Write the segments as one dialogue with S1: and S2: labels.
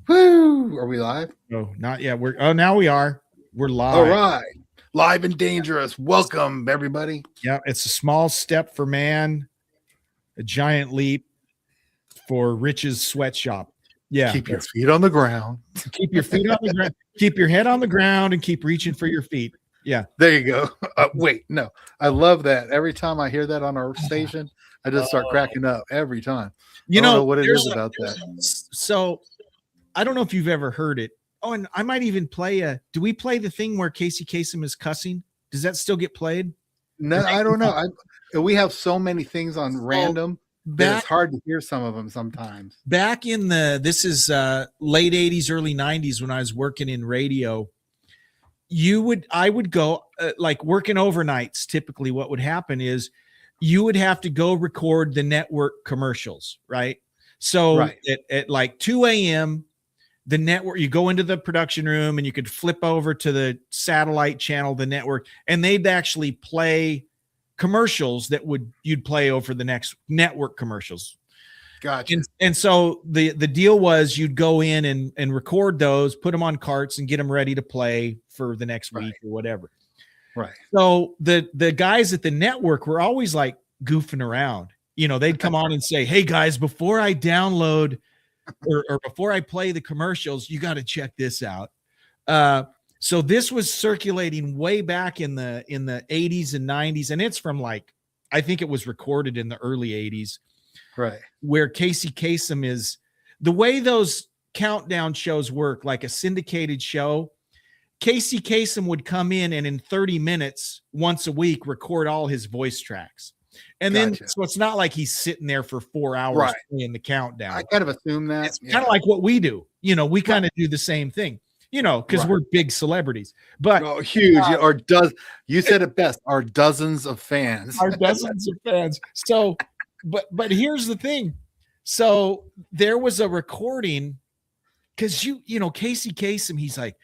S1: Woo! Are we live?
S2: No, not yet. Now we are. We're live.
S1: All right. Live and dangerous. Welcome, everybody.
S2: Yeah, it's a small step for man, a giant leap for Rich's sweatshop. Yeah.
S1: Keep your feet on the ground.
S2: Keep your feet on the ground. Keep your head on the ground and keep reaching for your feet. Yeah.
S1: There you go. Wait, no. I love that. Every time I hear that on our station, I just start cracking up every time.
S2: You
S1: I don't
S2: know
S1: know what it is about that.
S2: So I don't know if you've ever heard it. Oh, and I might even play do we play the thing where Casey Kasem is cussing? Does that still get played?
S1: No, I don't know. We have so many things on random that it's hard to hear some of them sometimes.
S2: Back in this is late 80s, early 90s when I was working in radio, I would go like working overnights. Typically what would happen is you would have to go record the network commercials, right? So at like 2 a.m., the network, you go into the production room and you could flip over to the satellite channel, the network, and they'd actually play commercials that you'd play over the next network commercials.
S1: Gotcha.
S2: And so the deal was you'd go in and record those, put them on carts and get them ready to play for the next week or whatever.
S1: Right.
S2: So the guys at the network were always like goofing around. You know, they'd come on and say, "Hey guys, before I download or before I play the commercials, you got to check this out." So this was circulating way back in the 80s and 90s, and it's from like, I think it was recorded in the early 80s,
S1: right?
S2: Where Casey Kasem is, the way those countdown shows work, like a syndicated show. Casey Kasem would come in 30 minutes once a week record all his voice tracks. And then, so it's not like he's sitting there for 4 hours playing the countdown.
S1: I kind of assume that.
S2: It's kind of like what we do. You know, we kind of do the same thing, you know, because we're big celebrities. But
S1: huge. You said it best. Our dozens of fans.
S2: Our dozens of fans. So, but here's the thing. So there was a recording because you know, Casey Kasem, he's like,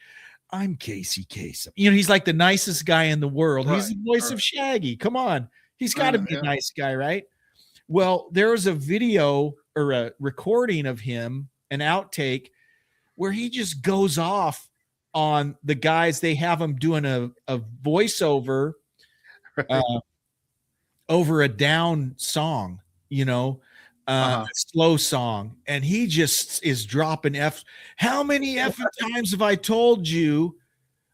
S2: "I'm Casey Kasem." You know, he's like the nicest guy in the world. He's the voice of Shaggy. Come on. He's got to be a nice guy, right? Well, there was a video or a recording of him, an outtake, where he just goes off on the guys. They have him doing a voiceover over a down song, you know, slow song. And he just is dropping F. How many effing times have I told you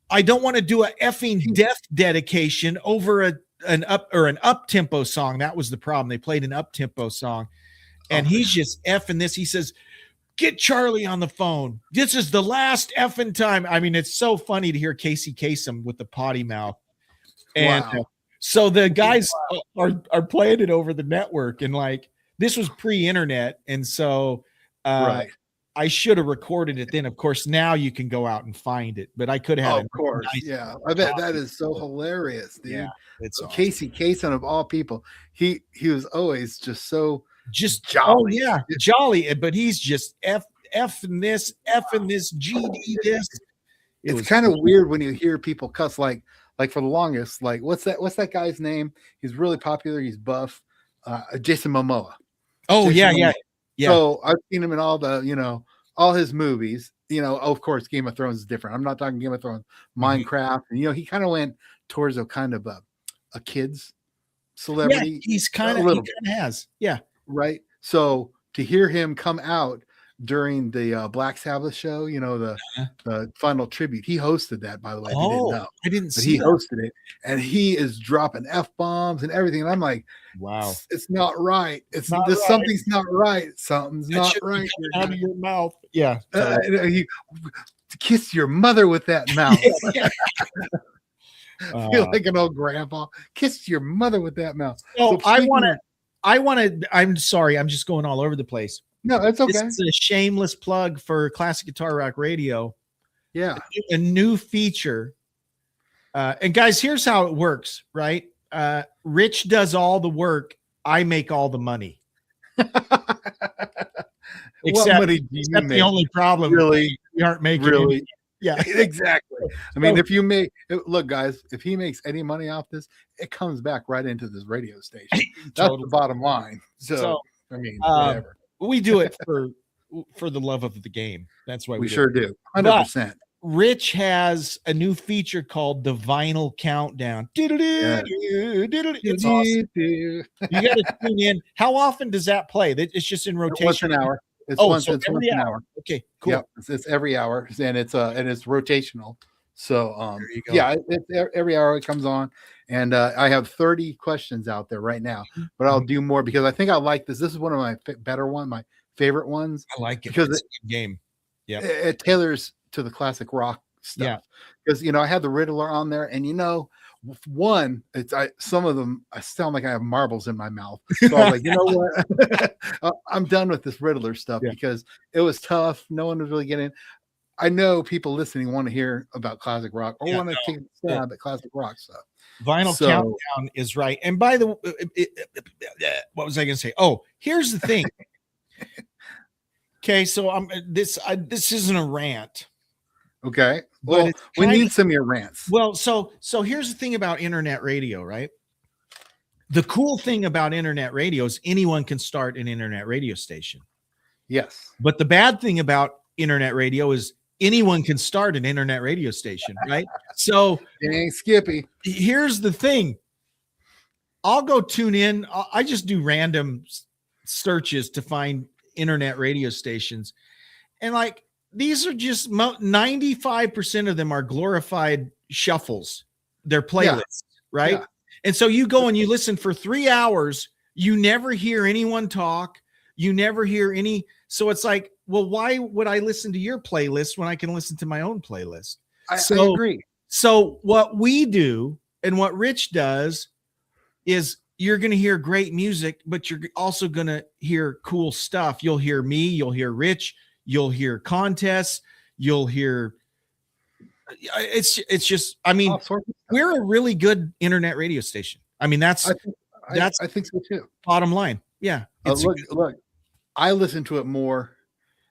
S2: I don't want to do a effing death dedication over an up tempo song? That was the problem. They played an up tempo song, and he's just effing this. He says, "Get Charlie on the phone. This is the last effing time." I mean, it's so funny to hear Casey Kasem with the potty mouth. And so the guys are playing it over the network, and like this was pre-internet, and so I should have recorded it then. Of course, now you can go out and find it, but I could have.
S1: Of course, I bet that is so hilarious, dude.
S2: Yeah, it's awesome.
S1: Casey Kasem of all people. He was always just so
S2: jolly. Oh yeah, jolly. But he's just effing this, GD this.
S1: It's kind of weird when you hear people cuss like for the longest. Like what's that guy's name? He's really popular. He's buff. Jason Momoa.
S2: Oh
S1: Jason
S2: Momoa. Yeah.
S1: So I've seen him in all all his movies. You know, of course, Game of Thrones is different. I'm not talking Game of Thrones, Minecraft. And, you know, he kind of went towards a kind of a kid's celebrity.
S2: Yeah, he kind of has. Yeah.
S1: Right. So to hear him come out during the Black Sabbath show, you know, the final tribute, he hosted that, by the way.
S2: I didn't see
S1: he hosted it, and he is dropping F-bombs and everything. And I'm like,
S2: wow,
S1: it's not right. Something's not right. Something's not right.
S2: Out of your mouth. Yeah.
S1: Kiss your mother with that mouth. Feel like an old grandpa. Kiss your mother with that mouth.
S2: So I'm sorry, I'm just going all over the place.
S1: No, that's okay.
S2: This is a shameless plug for Classic Guitar Rock Radio.
S1: Yeah.
S2: A new feature. And guys, here's how it works, right? Rich does all the work. I make all the money. Except the only problem,
S1: really,
S2: we aren't making
S1: really.
S2: Any. Yeah,
S1: exactly. I mean, if he makes any money off this, it comes back right into this radio station. That's the bottom line. So I mean, whatever.
S2: We do it for the love of the game. That's why
S1: We
S2: do
S1: sure
S2: it.
S1: do.
S2: But
S1: 100%.
S2: Rich has a new feature called the Vinyl Countdown.
S1: Yeah.
S2: It's awesome. You got to tune in. How often does that play? It's just in rotation.
S1: Once an hour. It's
S2: Oh,
S1: once,
S2: so
S1: it's
S2: every
S1: once an
S2: hour.
S1: hour.
S2: Okay, cool.
S1: Yep, it's every hour, and it's rotational. So
S2: There you go.
S1: yeah, it's every hour it comes on, and I have 30 questions out there right now, but I'll do more because I think I like this. This is one of my my favorite ones.
S2: I like it
S1: because
S2: it's a good game. Yeah,
S1: it tailors to the classic rock stuff.
S2: Yeah.
S1: Because I had the Riddler on there, and one, some of them I sound like I have marbles in my mouth. So I was like, you know what? I'm done with this Riddler stuff because it was tough. No one was really getting. I know people listening want to hear about classic rock or want to take a stab at classic rock stuff.
S2: Vinyl Countdown is right. And by the way, what was I going to say? Oh, here's the thing. Okay, so this isn't a rant.
S1: Okay. Well, we need some of your rants.
S2: Well, so here's the thing about internet radio, right? The cool thing about internet radio is anyone can start an internet radio station.
S1: Yes.
S2: But the bad thing about internet radio is anyone can start an internet radio station, right? So
S1: dang Skippy.
S2: Here's the thing. I'll go tune in. I just do random searches to find internet radio stations. And like, these are just 95% of them are glorified shuffles. They're playlists, right? Yeah. And so you go and you listen for 3 hours. You never hear anyone talk. You never hear any. So it's like, well, why would I listen to your playlist when I can listen to my own playlist?
S1: I agree.
S2: So what we do and what Rich does is you're going to hear great music, but you're also going to hear cool stuff. You'll hear me. You'll hear Rich. You'll hear contests. You'll hear. It's just. I mean, we're a really good internet radio station. I mean, I
S1: think so too.
S2: Bottom line, yeah.
S1: Look, I listen to it more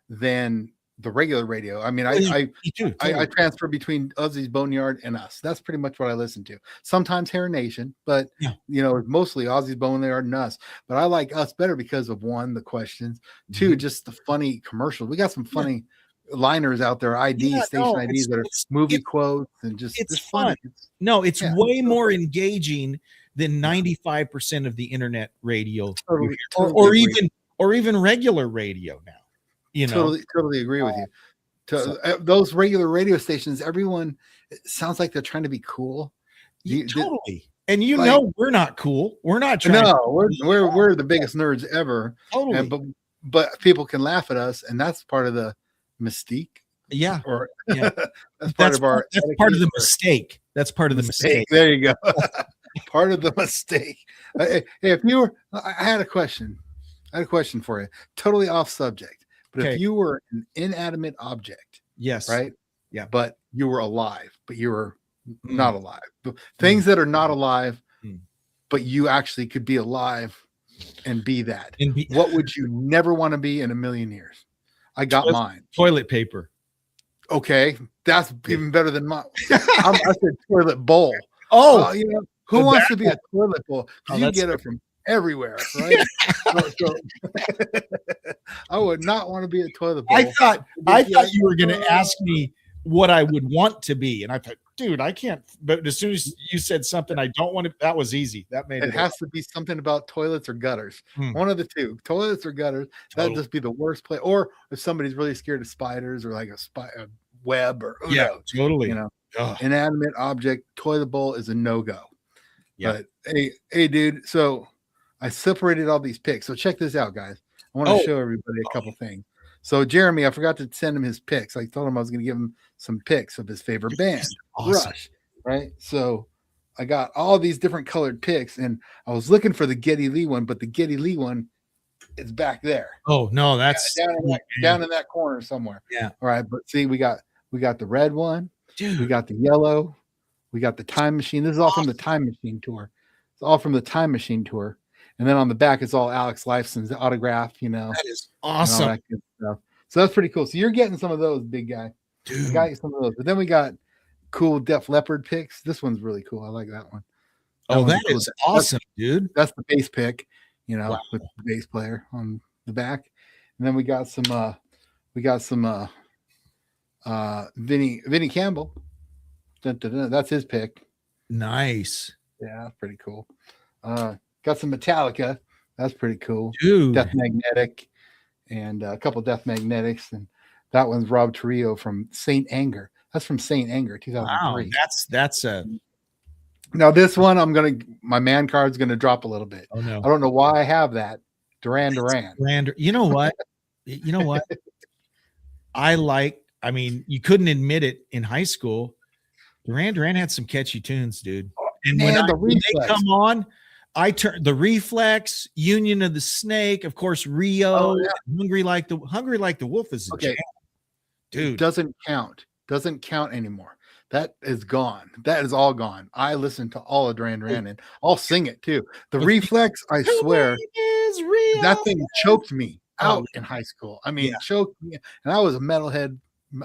S1: than the regular radio. I mean, I transfer between Ozzy's Boneyard and us. That's pretty much what I listen to. Sometimes Hair Nation, but mostly Ozzy's Boneyard and us. But I like us better because of one, the questions, two, just the funny commercials. We got some funny liners out there, station IDs that are movie quotes and just
S2: it's fun. It's way more engaging than 95% of the internet radio, or even regular radio now.
S1: Totally agree with you. Those regular radio stations, everyone sounds like they're trying to be cool.
S2: Totally. And we're not cool. We're not trying.
S1: No, we're the biggest nerds ever.
S2: Totally.
S1: But people can laugh at us, and that's part of the mystique.
S2: Yeah.
S1: That's part of
S2: the mistake. That's part of the mistake.
S1: There you go. Part of the mistake. Hey, if you were, I had a question for you. Totally off subject. But if you were an inanimate object,
S2: yes,
S1: right?
S2: Yeah.
S1: But you were alive, but you were not alive. Things that are not alive, but you actually could be alive and be that. What would you never want to be in a million years? I got mine.
S2: Toilet paper.
S1: Okay. That's even better than mine. I said toilet bowl.
S2: Oh,
S1: who wants to be a toilet bowl? You get it from everywhere, right? So, I would not want to be a toilet bowl.
S2: I thought you were going to ask me what I would want to be, and I thought, dude, I can't. But as soon as you said something I don't want to, that was easy. That made
S1: it has to be something about toilets or gutters. One of the two, toilets or gutters. That'd just be the worst place. Or if somebody's really scared of spiders or like a web or
S2: totally.
S1: Inanimate object, toilet bowl is a no-go.
S2: Yeah.
S1: But hey, dude. So I separated all these picks. So check this out, guys. I want to show everybody a couple things. So Jeremy, I forgot to send him his picks. I told him I was going to give him some picks of his favorite band, Rush. Right. So I got all these different colored picks, and I was looking for the Geddy Lee one, but the Geddy Lee one is back there.
S2: Oh no, that's
S1: down in that corner somewhere.
S2: Yeah.
S1: All right, but see, we got the red one.
S2: Dude.
S1: We got the yellow. We got the Time Machine. This is all from the Time Machine tour. It's all from the Time Machine tour. And then on the back, it's all Alex Lifeson's autograph,
S2: That is awesome.
S1: That good stuff. So that's pretty cool. So you're getting some of those, big guy.
S2: Dude.
S1: I got you some of those. But then we got cool Def Leppard picks. This one's really cool. I like that one.
S2: That is awesome, dude.
S1: That's the bass pick, with the bass player on the back. And then we got some We got some Vinny Campbell. Dun, dun, dun. That's his pick.
S2: Nice.
S1: Yeah, pretty cool. Got some Metallica. That's pretty cool.
S2: Dude.
S1: Death Magnetic, and a couple Death Magnetics, and that one's Rob Trujillo from Saint Anger. That's from Saint Anger, 2003.
S2: Wow, that's a.
S1: Now this one, my man card's gonna drop a little bit.
S2: Oh no,
S1: I don't know why I have that. Duran Duran.
S2: You know what? You know what? I mean, you couldn't admit it in high school. Duran Duran had some catchy tunes, dude. And
S1: Man,
S2: when they come on, I turn the Reflex, Union of the Snake, of course, Rio, Hungry Like the Wolf is a jam. Dude.
S1: It doesn't count anymore. That is gone. That is all gone. I listen to all of Duran Duran and I'll sing it too. The Reflex, I swear, that thing choked me out in high school. I mean, choked me, and I was a metalhead.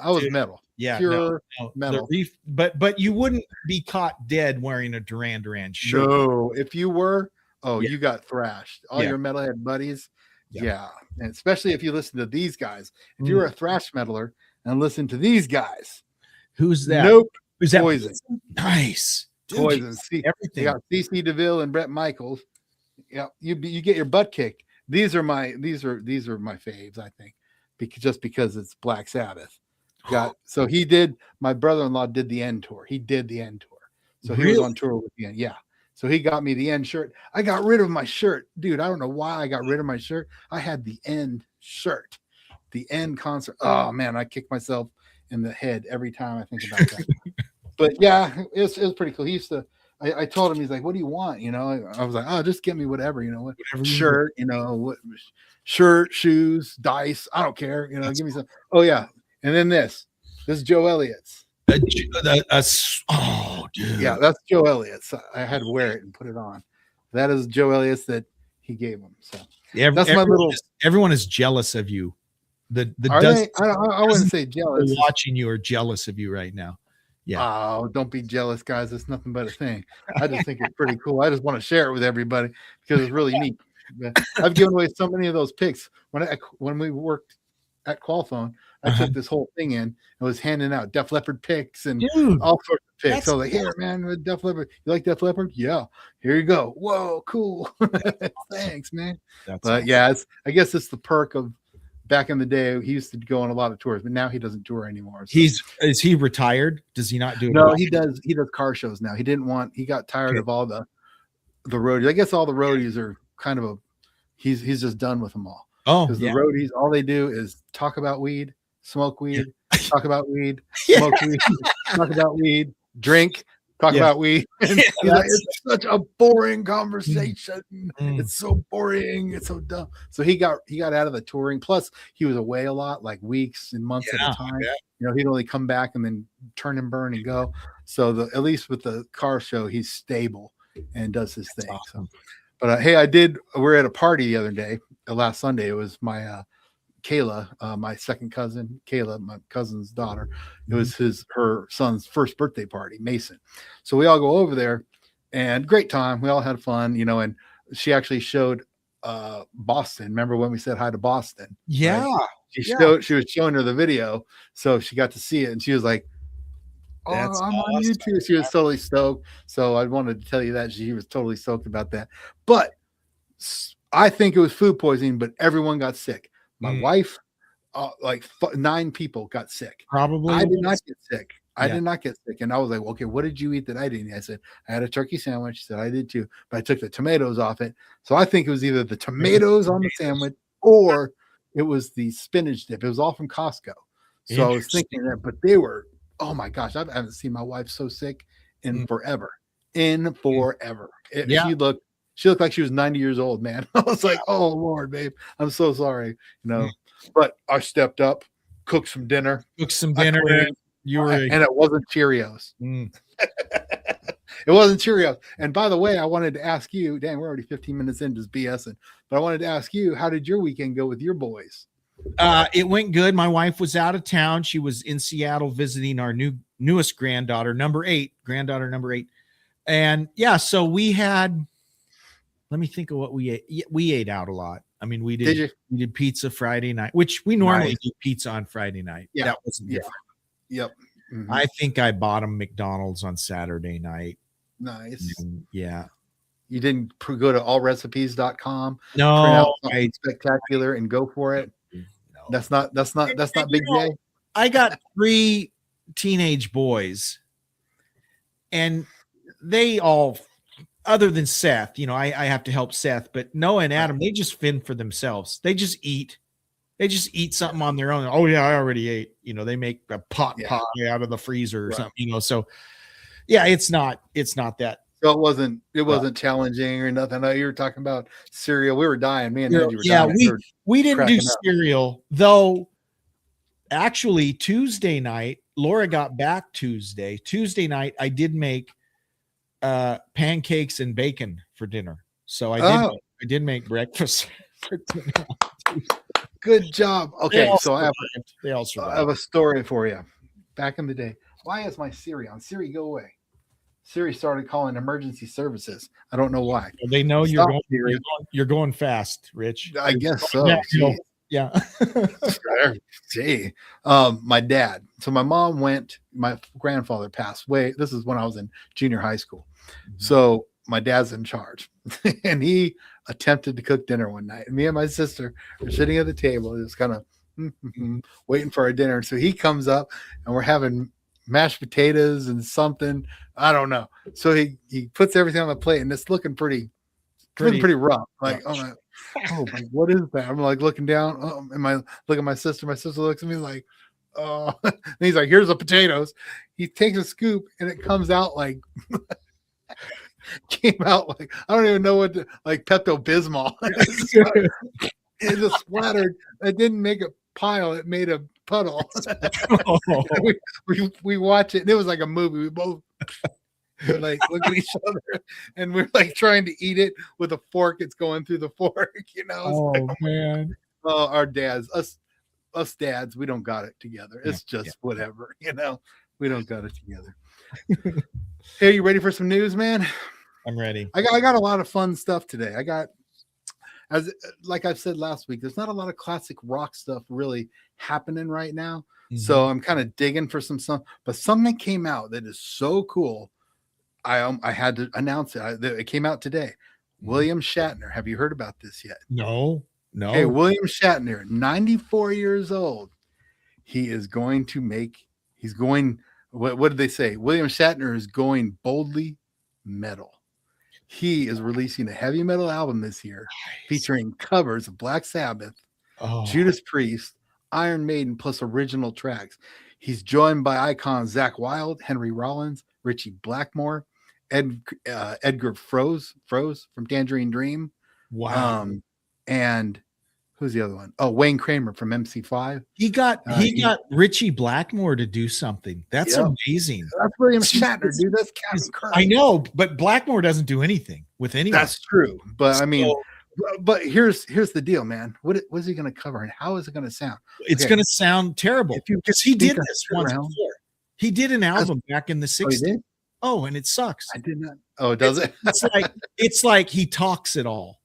S1: I was metal.
S2: Yeah,
S1: pure metal.
S2: But you wouldn't be caught dead wearing a Duran Duran shirt.
S1: No, if you were, you got thrashed. All your metalhead buddies. Yeah. And especially if you listen to these guys. If you were a thrash metaler and listen to these guys.
S2: Who's that?
S1: Nope.
S2: Who's that?
S1: Poison.
S2: Nice. Dude,
S1: Poison. See,
S2: everything.
S1: You got CC DeVille and Brett Michaels. Yeah, you get your butt kicked. These are my faves, I think, because it's Black Sabbath. So my brother-in-law did the End tour. He did the End tour. So he was on tour with the End. Yeah. So he got me the End shirt. I got rid of my shirt. Dude, I don't know why I got rid of my shirt. I had the End shirt. The End concert. Oh man, I kick myself in the head every time I think about that. But yeah, it was pretty cool. He used to I told him, he's like, what do you want? You know, I was like, oh, just get me whatever, whatever shirt, what shirt, shoes, dice. I don't care. Give me some. Oh yeah. And then this is Joe Elliott's.
S2: Oh, dude.
S1: Yeah, that's Joe Elliott's. I had to wear it and put it on. That is Joe Elliott's that he gave him. So that's my little.
S2: Everyone is jealous of you. I
S1: wouldn't say jealous.
S2: Watching you are jealous of you right now. Yeah.
S1: Oh, don't be jealous, guys. It's nothing but a thing. I just think it's pretty cool. I just want to share it with everybody because it's really neat. I've given away so many of those picks. When we worked at Qualphone, I took this whole thing in and was handing out Def Leppard picks and all sorts of picks. So like, here, man, with Def Leppard. You like Def Leppard? Yeah. Here you go. Whoa, cool. Thanks, man. Yeah, I guess it's the perk of back in the day. He used to go on a lot of tours, but now he doesn't tour anymore. So.
S2: Is he retired? Does he not do it?
S1: No, he does car shows now. He got tired of all the roadies. I guess all the roadies are kind of he's just done with them all.
S2: Oh,
S1: because the roadies, all they do is talk about weed, smoke weed, talk about weed, smoke weed, talk about weed, drink, talk about weed. And it's such a boring conversation. It's so boring. It's so dumb. So he got out of the touring. Plus, he was away a lot, like weeks and months at a time. Yeah. He'd only come back and then turn and burn and go. So at least with the car show, he's stable and does his thing. Awesome. So, but hey, we're at a party the other day, last Sunday. It was my Kayla, my second cousin, Kayla, my cousin's daughter. It was her son's first birthday party, Mason. So we all go over there, and great time. We all had fun, and she actually showed Boston. Remember when we said hi to Boston?
S2: Yeah.
S1: Right? She was showing her the video, so she got to see it, and she was like, "Oh, I'm awesome. On YouTube." She was totally stoked. So I wanted to tell you that she was totally stoked about that. But I think it was food poisoning, but everyone got sick. My wife, 9 people got sick.
S2: Probably.
S1: I did not get sick. I did not get sick. And I was like, okay, what did you eat that I didn't eat? I said, I had a turkey sandwich. She said, I did too. But I took the tomatoes off it. So I think it was either the tomatoes on the sandwich or it was the spinach dip. It was all from Costco. So I was thinking that, but they were, oh my gosh, I haven't seen my wife so sick in forever. She looked like she was 90 years old, man. I was like, oh Lord, babe, I'm so sorry. But I stepped up, cooked some dinner. And it wasn't Cheerios. It wasn't Cheerios. And by the way, I wanted to ask you, dang, we're already 15 minutes in just BSing, but I wanted to ask you, how did your weekend go with your boys?
S2: It went good. My wife was out of town. She was in Seattle visiting our newest granddaughter, number 8. And yeah, so we had, let me think of what we ate. We ate out a lot. I I mean, we
S1: Did you?
S2: did pizza Friday night, which we normally
S1: Nice.
S2: do pizza on Friday night.
S1: Yeah.
S2: That wasn't
S1: Yeah.
S2: different.
S1: Yep. Mhm.
S2: I think I bought them McDonald's on Saturday night.
S1: Nice.
S2: And yeah.
S1: You didn't go to allrecipes.com, print
S2: No,
S1: out something spectacular and go for it.
S2: no.
S1: That's not Big J.
S2: I got 3 teenage boys, and they all, other than Seth, I have to help Seth, but Noah and Adam, they just fend for themselves. They just eat something on their own. Oh yeah, I already ate. They make a pot pie out of the freezer or something. So yeah, it's not that.
S1: So it wasn't challenging or nothing. I know you were talking about cereal. We were dying. Me and Angie were dying.
S2: We didn't do
S1: cracking up.
S2: cereal, though. Actually, Tuesday night, Laura got back Tuesday. Tuesday night, I did make pancakes and bacon for dinner. So I did make breakfast for dinner.
S1: Good job. Okay, so I
S2: all survived.
S1: have a story for you. Back in the day, why is my Siri on? Siri, go away. Siri started calling emergency services. I don't know why.
S2: They know
S1: Stop,
S2: you're going fast, Rich.
S1: I guess so.
S2: Yeah.
S1: Gee. My dad. So my mom went, my grandfather passed away. This is when I was in junior high school. So my dad's in charge. And he attempted to cook dinner one night. And me and my sister were sitting at the table, just kind of waiting for our dinner. So he comes up and we're having mashed potatoes and something. I don't know. So he puts everything on the plate and it's looking pretty rough. Like, oh my, what is that? I'm like looking down. And I look at my sister. My sister looks at me like, oh, and he's like, here's the potatoes. He takes a scoop and it comes out like came out like I don't even know what like Pepto-Bismol. It just splattered. It didn't make a pile, it made a puddle. we watch it and it was like a movie. We both like look at each other and we're like trying to eat it with a fork. It's going through the fork,
S2: man.
S1: Oh, our dads, us dads, we don't got it together. It's just whatever, we don't got it together. Hey, you ready for some news, man?
S2: I'm ready.
S1: I got a lot of fun stuff today. I got, as like I've said last week, there's not a lot of classic rock stuff really happening right now. So I'm kind of digging for some stuff, but something came out that is so cool. I had to announce it. It came out today. William Shatner. Have you heard about this yet?
S2: No.
S1: Hey, William Shatner, 94 years old. He's going, what did they say? William Shatner is going boldly metal. He is releasing a heavy metal album this year featuring covers of Black Sabbath, Judas Priest, Iron Maiden, plus original tracks. He's joined by icons Zakk Wylde, Henry Rollins, Richie Blackmore, Edgar Froese from Tangerine Dream.
S2: Wow.
S1: And who's the other one? Oh, Wayne Kramer from MC5.
S2: He got Richie Blackmore to do something. That's amazing.
S1: That's William Shatner, dude. That's Captain Kirk.
S2: I know, but Blackmore doesn't do anything with anyone.
S1: That's true. But I mean, but here's the deal, man. What is he going to cover and how is it going to sound?
S2: It's going to sound terrible because he did this once before. He did an album back in the 60s. Oh, and it sucks.
S1: I did not. Oh, does it?
S2: It's like he talks it all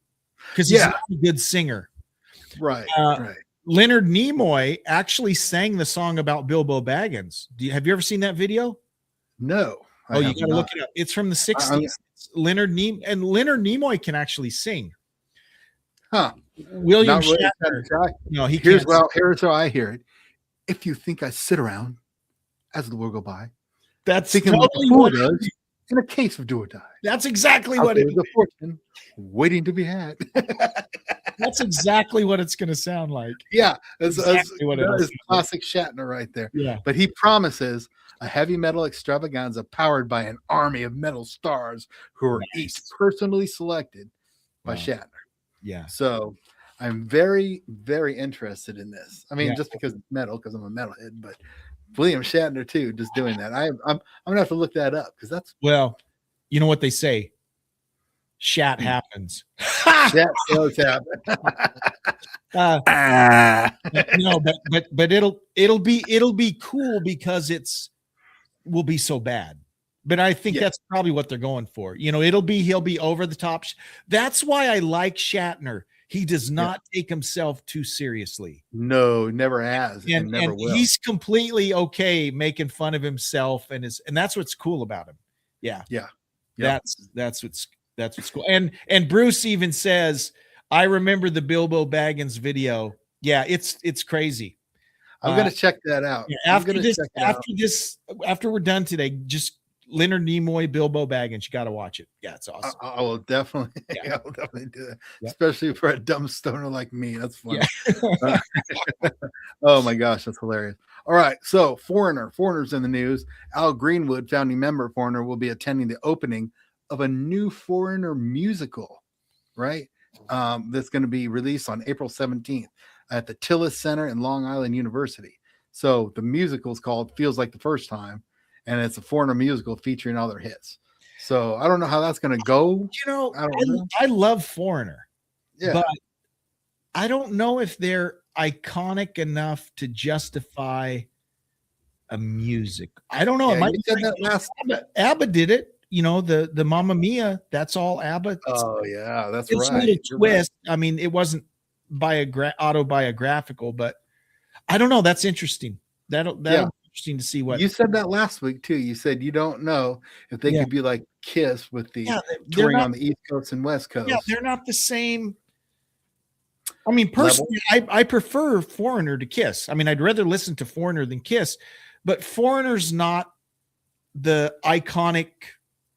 S2: because he's not a good singer.
S1: Right.
S2: Leonard Nimoy actually sang the song about Bilbo Baggins. Have you ever seen that video?
S1: No.
S2: You got to look it up. It's from the 60s. Leonard Nimoy can actually sing.
S1: Huh.
S2: William Shatner. No,
S1: here's how I hear it. If you think I sit around as the world go by,
S2: that's
S1: thinking
S2: totally
S1: what does in a case of do or die.
S2: That's exactly what it is.
S1: A fortune waiting to be had.
S2: That's exactly what it's going to sound like.
S1: Yeah, that's classic Shatner right there.
S2: Yeah,
S1: but he promises a heavy metal extravaganza powered by an army of metal stars who are each personally selected by Shatner. Yeah. So I'm very, very interested in this. I mean, just because it's metal, because I'm a metalhead, but William Shatner too, just doing that. I'm gonna have to look that up because that's
S2: you know what they say. Shat happens.
S1: Shat does happen.
S2: No, but it'll be cool because will be so bad. But I think that's probably what they're going for. He'll be over the top. That's why I like Shatner. he does not take himself too seriously.
S1: No, never has and never will.
S2: He's completely okay making fun of himself and that's what's cool about him. Yeah.
S1: Yeah. Yep.
S2: That's what's cool. And Bruce even says, I remember the Bilbo Baggins video. Yeah, it's crazy.
S1: I'm gonna check that out.
S2: After we're done today, just Leonard Nimoy, Bilbo Baggins. You got to watch it. Yeah, it's awesome.
S1: I will definitely, I will definitely do that, especially for a dumb stoner like me. That's funny. Yeah. Oh my gosh, that's hilarious. All right, so Foreigner's in the news. Al Greenwood, founding member of Foreigner, will be attending the opening of a new Foreigner musical, right? That's going to be released on April 17th at the Tillis Center in Long Island University. So the musical is called Feels Like the First Time, and it's a Foreigner musical featuring all their hits. So I don't know how that's going to go.
S2: I love Foreigner,
S1: yeah,
S2: but I don't know if they're iconic enough to justify a music. I don't know. ABBA did it. The Mamma Mia. That's all ABBA.
S1: Oh yeah, that's
S2: it's
S1: right.
S2: A little twist. Right. I mean, it wasn't autobiographical, but I don't know. That's interesting. That'll be interesting to see what
S1: you said that last week too. You said you don't know if they could be like Kiss with the touring on the East Coast and West Coast.
S2: Yeah, they're not the same. I mean, personally, I prefer Foreigner to Kiss. I mean, I'd rather listen to Foreigner than Kiss, but Foreigner's not the iconic.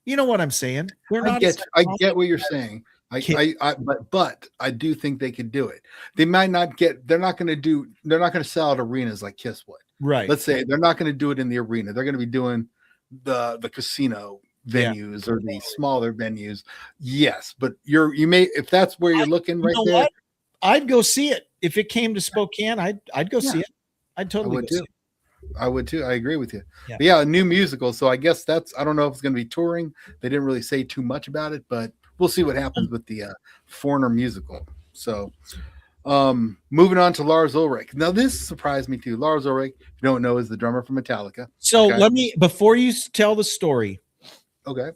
S2: You know what I'm saying?
S1: I get what you're saying. But I do think they could do it. They might not get. They're not going to sell out arenas like Kiss would.
S2: Right.
S1: Let's say they're not going to do it in the arena. They're going to be doing the casino venues or the smaller venues. Yes, but you may, if that's where you're looking right there. What?
S2: I'd go see it if it came to Spokane. I'd go see it. I'd totally go see it.
S1: I would too. I agree with you. Yeah, a new musical. So I guess I don't know if it's going to be touring. They didn't really say too much about it, but we'll see what happens with the Foreigner musical. So moving on to Lars Ulrich. Now this surprised me too. Lars Ulrich, if you don't know, is the drummer for Metallica.
S2: So before you tell the story.
S1: Okay.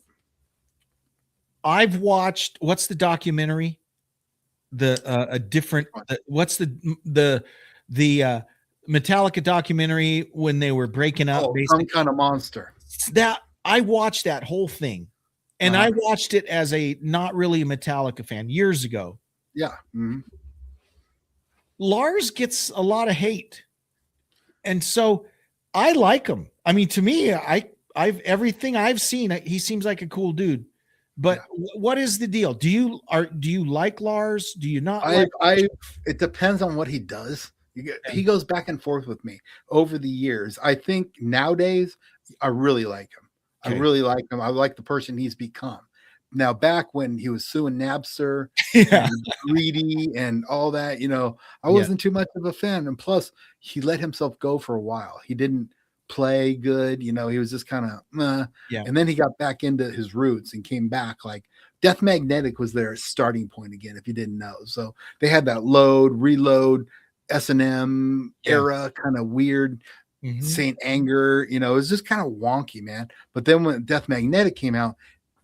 S2: I've watched, what's the documentary? What's the Metallica documentary when they were breaking up?
S1: Some Kind of Monster.
S2: That I watched that whole thing, and I watched it as a not really a Metallica fan years ago.
S1: Yeah. Mm-hmm.
S2: Lars gets a lot of hate, and so I like him. I mean, to me, everything I've seen, he seems like a cool dude. But what is the deal? Do you like Lars? Do you not?
S1: It depends on what he does. He goes back and forth with me over the years. I think nowadays I really like him. Okay. I really like him. I like the person he's become. Now, back when he was suing Napster, and Greedy and all that, I wasn't too much of a fan. And plus, he let himself go for a while. He didn't play good, he was just kind of and then he got back into his roots and came back. Like Death Magnetic was their starting point again, if you didn't know. So they had that reload S&M era, kind of weird. Saint Anger, it was just kind of wonky, man. But then when Death Magnetic came out,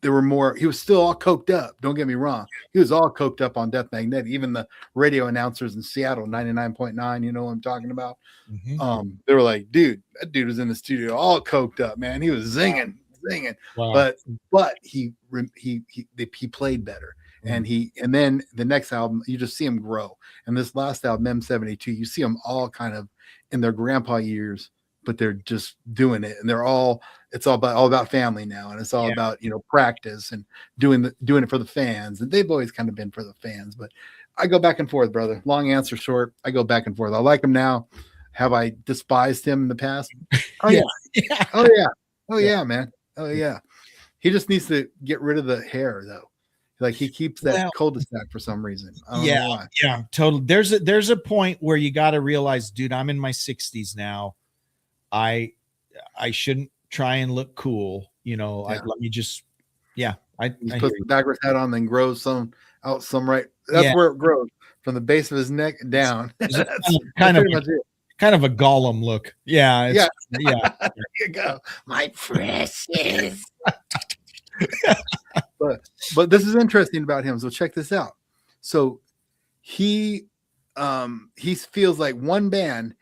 S1: he was still all coked up. Don't get me wrong. He was all coked up on Death Magnetic. Even the radio announcers in Seattle, 99.9, you know what I'm talking about? Mm-hmm. They were like, dude, that dude was in the studio all coked up, man. He was zinging. Wow. But he played better. Mm-hmm. And then the next album, you just see him grow. And this last album, M72, you see them all kind of in their grandpa years, but they're just doing it, and it's all about family now, and it's all about practice and doing it for the fans, and they've always kind of been for the fans. But I go back and forth, brother. Long answer short, I go back and forth. I like him now. Have I despised him in the past? Oh yeah. Oh yeah, man. Oh yeah. He just needs to get rid of the hair though. Like he keeps that cul-de-sac for some reason. I don't know why.
S2: Yeah, totally. There's a point where you got to realize, dude, I'm in my 60s now. I shouldn't try and look cool, let me just, I
S1: puts the backwards hat on, then grows some right. That's where it grows, from the base of his neck down. That's
S2: kind of a Gollum look. Yeah.
S1: There you go, my precious. But this is interesting about him. So check this out. So he he feels like one band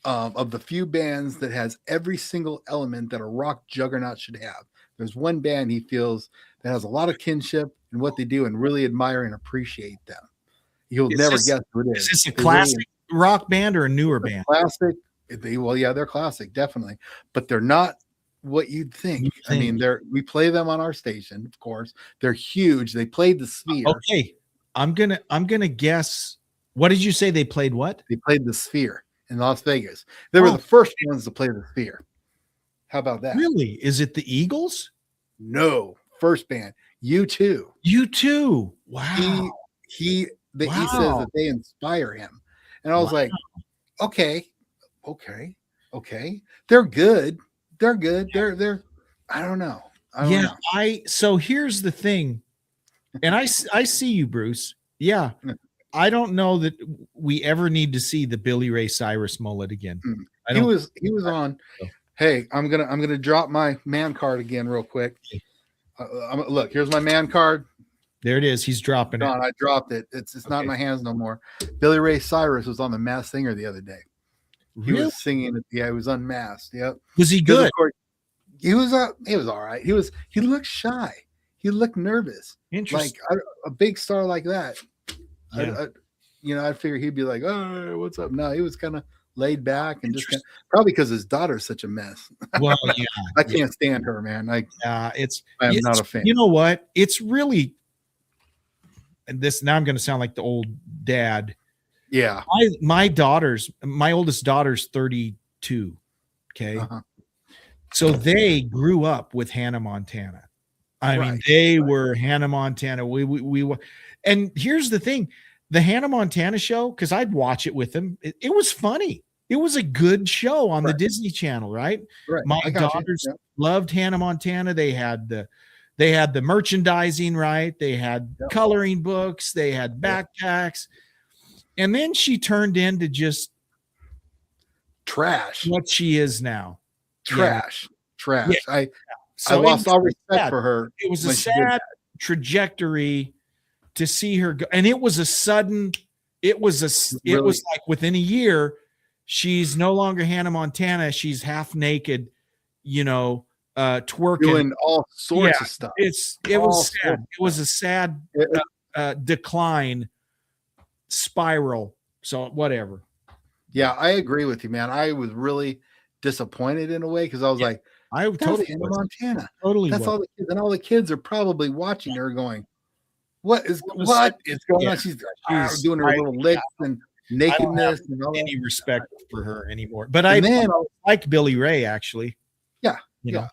S1: of the few bands that has every single element that a rock juggernaut should have. There's one band he feels that has a lot of kinship in what they do and really admire and appreciate them. You'll never guess who it is.
S2: Is this a classic rock band or a newer band?
S1: Classic. They're classic, definitely, but they're not what you'd think. I mean, we play them on our station, of course. They're huge. They played the Sphere.
S2: Okay, I'm gonna guess. What did you say they played? What?
S1: They played the Sphere in Las Vegas. They were the first ones to play the Sphere. How about that?
S2: Really? Is it the Eagles?
S1: No, first band. U2.
S2: U2. Wow.
S1: He says that they inspire him, and I was like, okay. They're good. They're. I don't know.
S2: So here's the thing, and I see you, Bruce. Yeah. I don't know that we ever need to see the Billy Ray Cyrus mullet again.
S1: He was on. Hey, I'm gonna drop my man card again real quick. Look, here's my man card.
S2: There it is. He's dropping it.
S1: I dropped it. It's not in my hands no more. Billy Ray Cyrus was on The Masked Singer the other day. He was singing it. Yeah, he was unmasked. Yep.
S2: Was he good?
S1: He was all right. He looked shy. He looked nervous.
S2: Interesting.
S1: Like a big star like that.
S2: Yeah.
S1: I figure he'd be like, "Oh, what's up?" No, he was kind of laid back and just probably because his daughter's such a mess.
S2: Well, yeah,
S1: I can't stand her, man. I'm not a fan.
S2: You know what? It's really, and this now I'm going to sound like the old dad.
S1: Yeah,
S2: my oldest daughter's 32. Okay, so they grew up with Hannah Montana. I mean, they were Hannah Montana. We were, and here's the thing. The Hannah Montana show, because I'd watch it with them. It was funny. It was a good show on the Disney Channel, right? My daughters loved Hannah Montana. They had the merchandising, right? They had coloring books. They had backpacks. And then she turned into just
S1: trash.
S2: What she is now.
S1: Trash.
S2: Yeah.
S1: I lost all respect for her.
S2: It was a sad trajectory to see her go, and it was like within a year, she's no longer Hannah Montana. She's half naked, twerking,
S1: doing all sorts of stuff.
S2: It was sad. It was a sad decline spiral. So whatever.
S1: Yeah, I agree with you, man. I was really disappointed in a way because I was like,
S2: I totally
S1: Hannah Montana.
S2: Totally,
S1: that's all the kids, and all the kids are probably watching her going, What is going on? She's doing her little licks and nakedness and all that.
S2: Any respect for her anymore. But I liked Billy Ray actually.
S1: Yeah.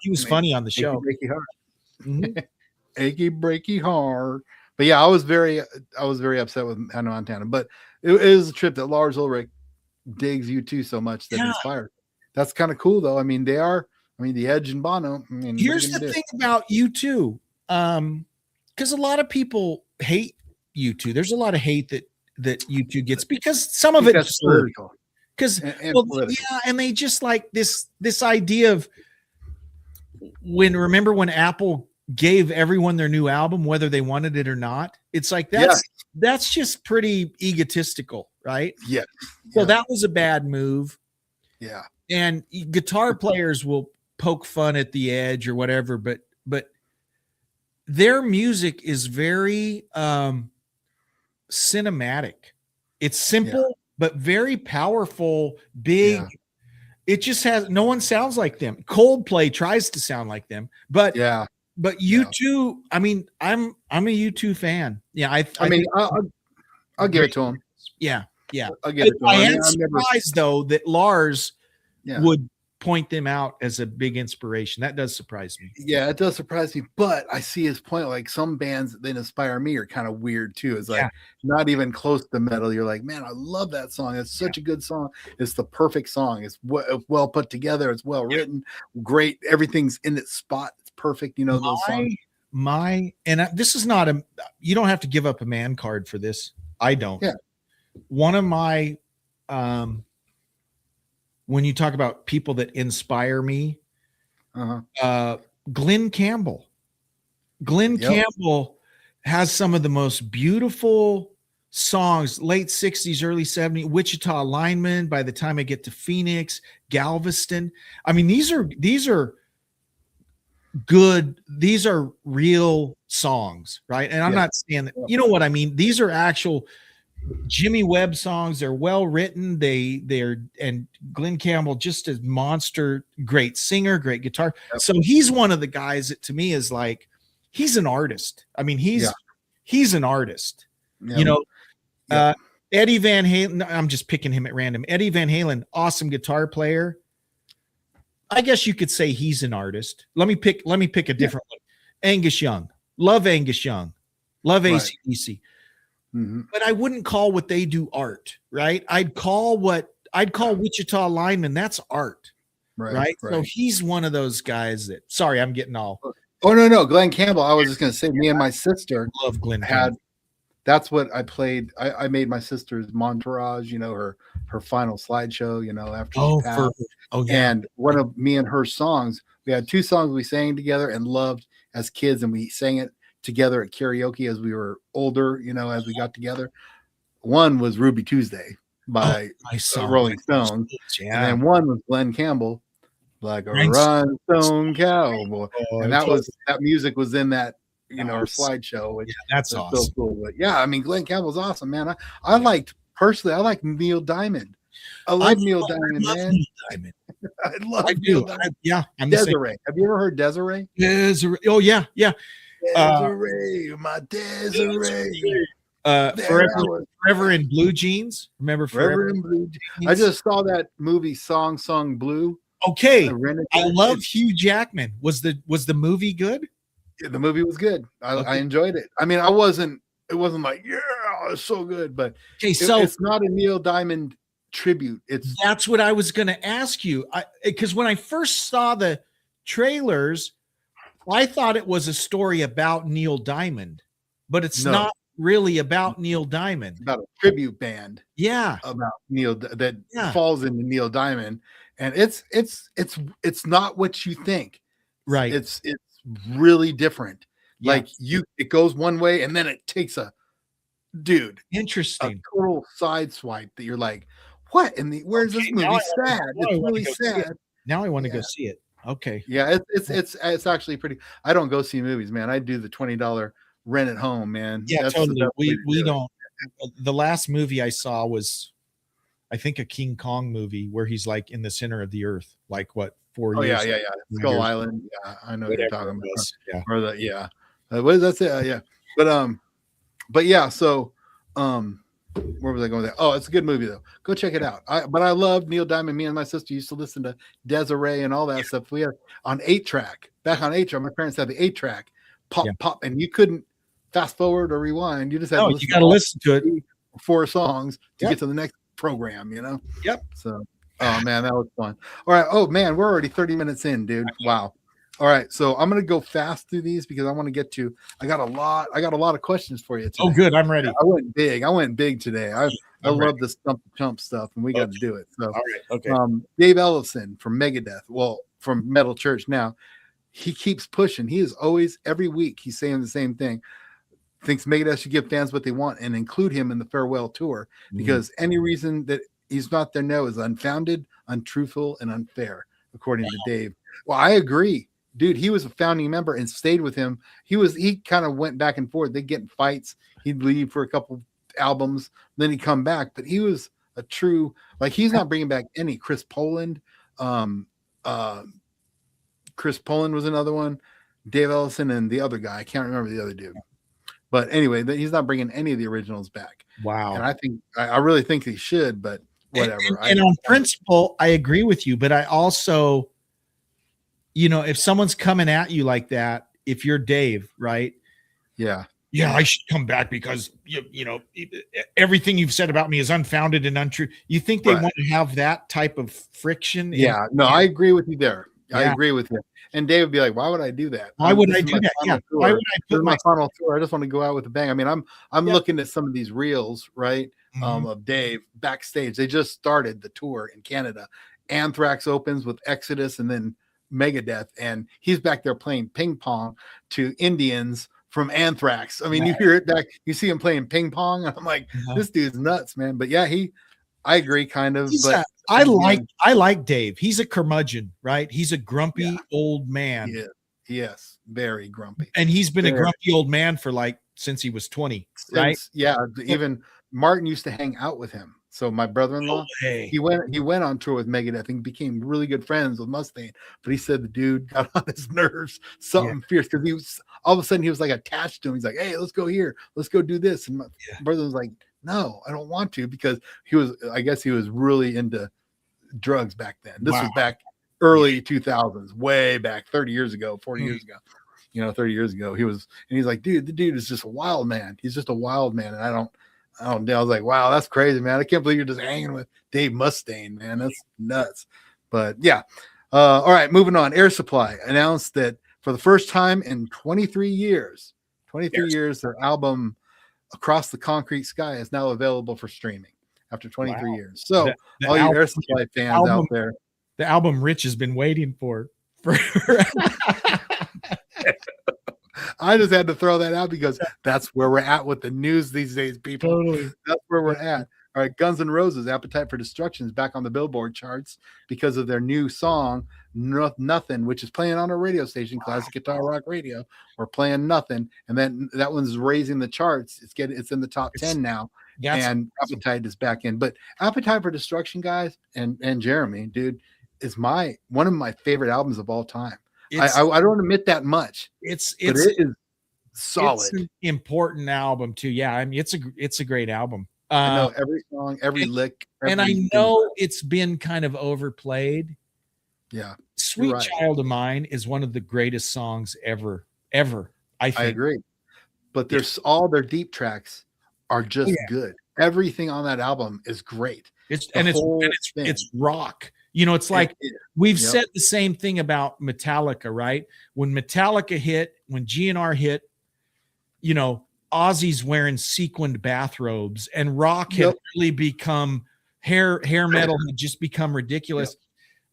S2: He was funny on the show.
S1: Achy, breaky heart. Achy breaky heart. But yeah, I was very upset with Hannah Montana. But it is a trip that Lars Ulrich digs U2 so much that inspired. That's kind of cool though. I mean, the Edge and Bono.
S2: Here's the thing about U2. Because a lot of people hate U2. There's a lot of hate that U2 gets because some of it is political. Because and they just like this idea of remember when Apple gave everyone their new album, whether they wanted it or not. It's like that's just pretty egotistical, right?
S1: Yeah.
S2: So that was a bad move.
S1: Yeah.
S2: And guitar players will poke fun at the Edge or whatever, but their music is very cinematic. It's simple, but very powerful, big. Yeah. It just has no one sounds like them. Coldplay tries to sound like them, but U2. I mean, I'm a U2 fan. Yeah,
S1: I'll give it to him.
S2: Yeah.
S1: I'll give it to him.
S2: I am surprised though that Lars would point them out as a big inspiration. That does surprise me.
S1: Yeah, it does surprise me, but I see his point. Like some bands that inspire me are kind of weird too. It's like not even close to metal. You're like, man, I love that song. It's such a good song. It's the perfect song. It's well put together. It's well written. Great. Everything's in its spot. It's perfect. Those songs.
S2: This is not you don't have to give up a man card for this. I don't.
S1: Yeah.
S2: One of my, when you talk about people that inspire me, Glenn Campbell. Glenn Campbell has some of the most beautiful songs, late 60s, early 70s, Wichita Lineman, by the time I get to Phoenix, Galveston. I mean, these are good, these are real songs, right? And I'm
S1: Yeah.
S2: not saying that, you know what I mean? These are actual Jimmy Webb songs. They're well written. And Glenn Campbell, just a monster, great singer, great guitar.
S1: Yep.
S2: So he's one of the guys that to me is like, he's an artist. I mean, he's an artist.
S1: Yep.
S2: You know,
S1: Yep.
S2: Eddie Van Halen, I'm just picking him at random. Eddie Van Halen, awesome guitar player. I guess you could say he's an artist. Let me pick a different one. Angus Young. Love Angus Young. Love
S1: Right.
S2: AC/DC.
S1: Mm-hmm.
S2: But I wouldn't call what they do art, right? I'd call Wichita Lineman, that's art. Right. So he's one of those guys that, sorry, I'm getting all.
S1: Oh, no. Glenn Campbell. I was just going to say, me and my sister
S2: Love Glenn
S1: had,
S2: Campbell.
S1: that's what I played. I made my sister's Montourage, you know, her final slideshow, you know, after she passed. And one of me and her songs, we had 2 songs we sang together and loved as kids, and we sang it together at karaoke as we were older, you know, as we got together. One was Ruby Tuesday by Rolling Stones. Yeah. And then one was Glenn Campbell, like a rhinestone cowboy. And that music was in that, you know, our slideshow. Which
S2: that's awesome.
S1: So cool. But yeah, I mean, Glenn Campbell's awesome, man. I like Neil Diamond. I love Neil Diamond, man. Neil Diamond. I do.
S2: I'm
S1: Desiree. Have you ever heard Desiree?
S2: Desiree. Oh yeah.
S1: Desiree, my Desiree.
S2: Forever in Blue Jeans. Remember Forever
S1: in Blue Jeans? I just saw that movie Song Blue.
S2: Okay. I love Hugh Jackman. Was the movie good?
S1: Yeah, the movie was good. I enjoyed it. I mean, it wasn't like, yeah, it's so good, but it's not a Neil Diamond tribute.
S2: That's what I was going to ask you. Because when I first saw the trailers, I thought it was a story about Neil Diamond, but it's not really about Neil Diamond.
S1: It's about a tribute band.
S2: Yeah.
S1: About Neil that falls into Neil Diamond. And it's not what you think.
S2: Right.
S1: It's really different. Yeah. Like it goes one way and then it takes a total side swipe that you're like, what in the where's this movie? Sad. It's really sad.
S2: Now I want to go see it. Okay.
S1: Yeah, it's actually pretty. I don't go see movies, man. I do the $20 rent at home, man.
S2: Yeah, that's totally. We don't. The last movie I saw was, I think, a King Kong movie where he's like in the center of the earth, like what 4 years.
S1: Yeah. Skull Island. Yeah, I know what you're talking about.
S2: Yeah.
S1: Or what is that? Yeah. But yeah. So, where was I going with that? Oh, it's a good movie though. Go check it out. But I love Neil Diamond. Me and my sister used to listen to Desiree and all that stuff. We had on 8-track. Back on 8-track, my parents had the 8-track. Pop, and you couldn't fast forward or rewind. You just had
S2: you got to listen to it.
S1: 4 songs to get to the next program, you know?
S2: Yep.
S1: So, oh man, that was fun. All right. Oh man, we're already 30 minutes in, dude. Wow. All right. So I'm going to go fast through these because I want to get to, I got a lot of questions for you today.
S2: Oh, good. I'm ready.
S1: I went big today. I love this Stump the Chump stuff and we got to do it. So,
S2: all right. Okay.
S1: Dave Ellefson from Megadeth. Well, from Metal Church now. He keeps pushing. He is always, every week, he's saying the same thing. Thinks Megadeth should give fans what they want and include him in the farewell tour because any reason that he's not there now is unfounded, untruthful, and unfair, according to Dave. Well, I agree. Dude, he was a founding member and stayed with him. He kind of went back and forth. They'd get in fights. He'd leave for a couple albums. Then he'd come back. But he was a true, like, he's not bringing back any. Chris Poland was another one. Dave Ellefson and the other guy. I can't remember the other dude. But anyway, he's not bringing any of the originals back.
S2: Wow.
S1: And I really think he should, but whatever.
S2: And on principle, I agree with you. But I also, if someone's coming at you like that, if you're Dave, right?
S1: Yeah.
S2: Yeah, I should come back because, everything you've said about me is unfounded and untrue. You think they want to have that type of friction?
S1: Yeah. No, I agree with you there. Yeah. I agree with you. And Dave would be like, why would I do that?
S2: Why would I do that? Yeah. Why would I put
S1: my final tour? I just want to go out with a bang. I mean, I'm looking at some of these reels, right? Of Dave backstage. They just started the tour in Canada. Anthrax opens with Exodus and then Megadeth. And he's back there playing ping pong to Indians from Anthrax. I mean, you hear it back, you see him playing ping pong, and I'm like, this dude's nuts, man. But yeah, I agree, kind of. But
S2: I like Dave. He's a curmudgeon, right? He's a grumpy old man.
S1: Yeah. Yes, very grumpy.
S2: And he's been a grumpy old man for since he was 20, right?
S1: Yeah, even Martin used to hang out with him. So my brother-in-law, he went on tour with Megadeth and became really good friends with Mustaine. But he said the dude got on his nerves, something fierce, because he was all of a sudden he was like attached to him. He's like, "Hey, let's go here, let's go do this." And my brother was like, "No, I don't want to," because I guess he was really into drugs back then. This was back early 2000s, way back 30 years ago, 40 years ago. 30 years ago, he's like, dude, the dude is just a wild man. He's just a wild man. And I was like, wow, that's crazy, man. I can't believe you're just hanging with Dave Mustaine, man. That's nuts. But yeah. All right, moving on. Air Supply announced that for the first time in 23 years, their album Across the Concrete Sky is now available for streaming after 23 years. So all you Air Supply fans out there.
S2: The album Rich has been waiting for.
S1: I just had to throw that out because that's where we're at with the news these days, people.
S2: Totally.
S1: That's where we're at. All right, Guns N' Roses, Appetite for Destruction is back on the Billboard charts because of their new song, Nothing, which is playing on a radio station, Classic Guitar Rock Radio. We're playing Nothing, and then that one's raising the charts. It's in the top 10 now, and Appetite is back in. But Appetite for Destruction, guys, and Jeremy, dude, is one of my favorite albums of all time. I don't admit that much. But it is solid. It's
S2: an important album too. Yeah, I mean it's a great album.
S1: I know every song, every lick,
S2: and I know it's been kind of overplayed.
S1: Yeah,
S2: Sweet Child of Mine is one of the greatest songs ever. I think.
S1: I agree. But all their deep tracks are just good. Everything on that album is great.
S2: It's rock. It's like we've said the same thing about Metallica, right? When Metallica hit, when GNR hit, Ozzy's wearing sequined bathrobes, and rock had really become hair metal had just become ridiculous.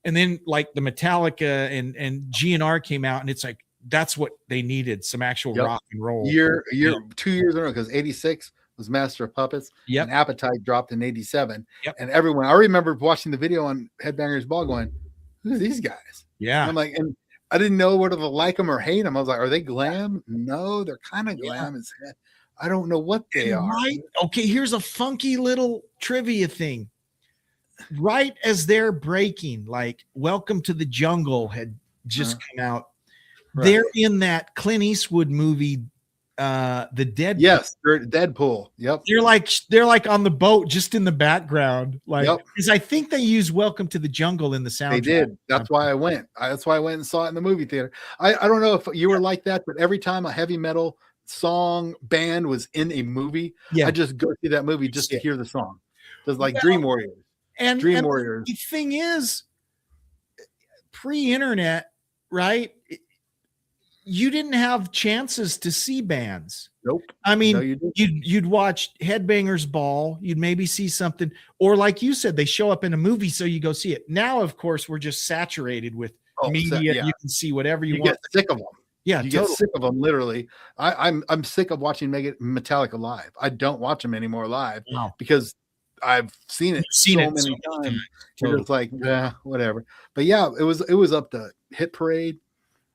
S2: And then like the Metallica and GNR came out, and it's like that's what they needed, some actual rock and roll.
S1: 2 years in a row, because 86 was Master of Puppets, and Appetite dropped in 87. And everyone, I remember watching the video on Headbangers Ball going, who are these guys?
S2: Yeah.
S1: And I'm like, and I didn't know whether to like them or hate them. I was like, are they glam? No, they're kind of glam. I don't know what they are.
S2: Right. Okay, here's a funky little trivia thing. Right as they're breaking, like Welcome to the Jungle had just come out. Right. They're in that Clint Eastwood movie, the Deadpool.
S1: Yes, Deadpool. Yep.
S2: They're like on the boat, just in the background, because I think they used Welcome to the Jungle in the soundtrack.
S1: They did. That's why I went. That's why I went and saw it in the movie theater. I don't know if you were like that, but every time a heavy metal song band was in a movie, I just go see that movie just to hear the song. Just like Dream Warriors. Dream Warriors.
S2: The thing is, pre-internet, right? You didn't have chances to see bands.
S1: Nope.
S2: I mean, you'd watch Headbangers Ball. You'd maybe see something, or like you said, they show up in a movie, so you go see it. Now, of course, we're just saturated with media. You can see whatever you want.
S1: Get sick of them.
S2: Yeah,
S1: you get sick of them. Literally, I'm sick of watching Metallica live. I don't watch them anymore live because I've seen it so many times. It's like, whatever. But yeah, it was up to Hit Parade.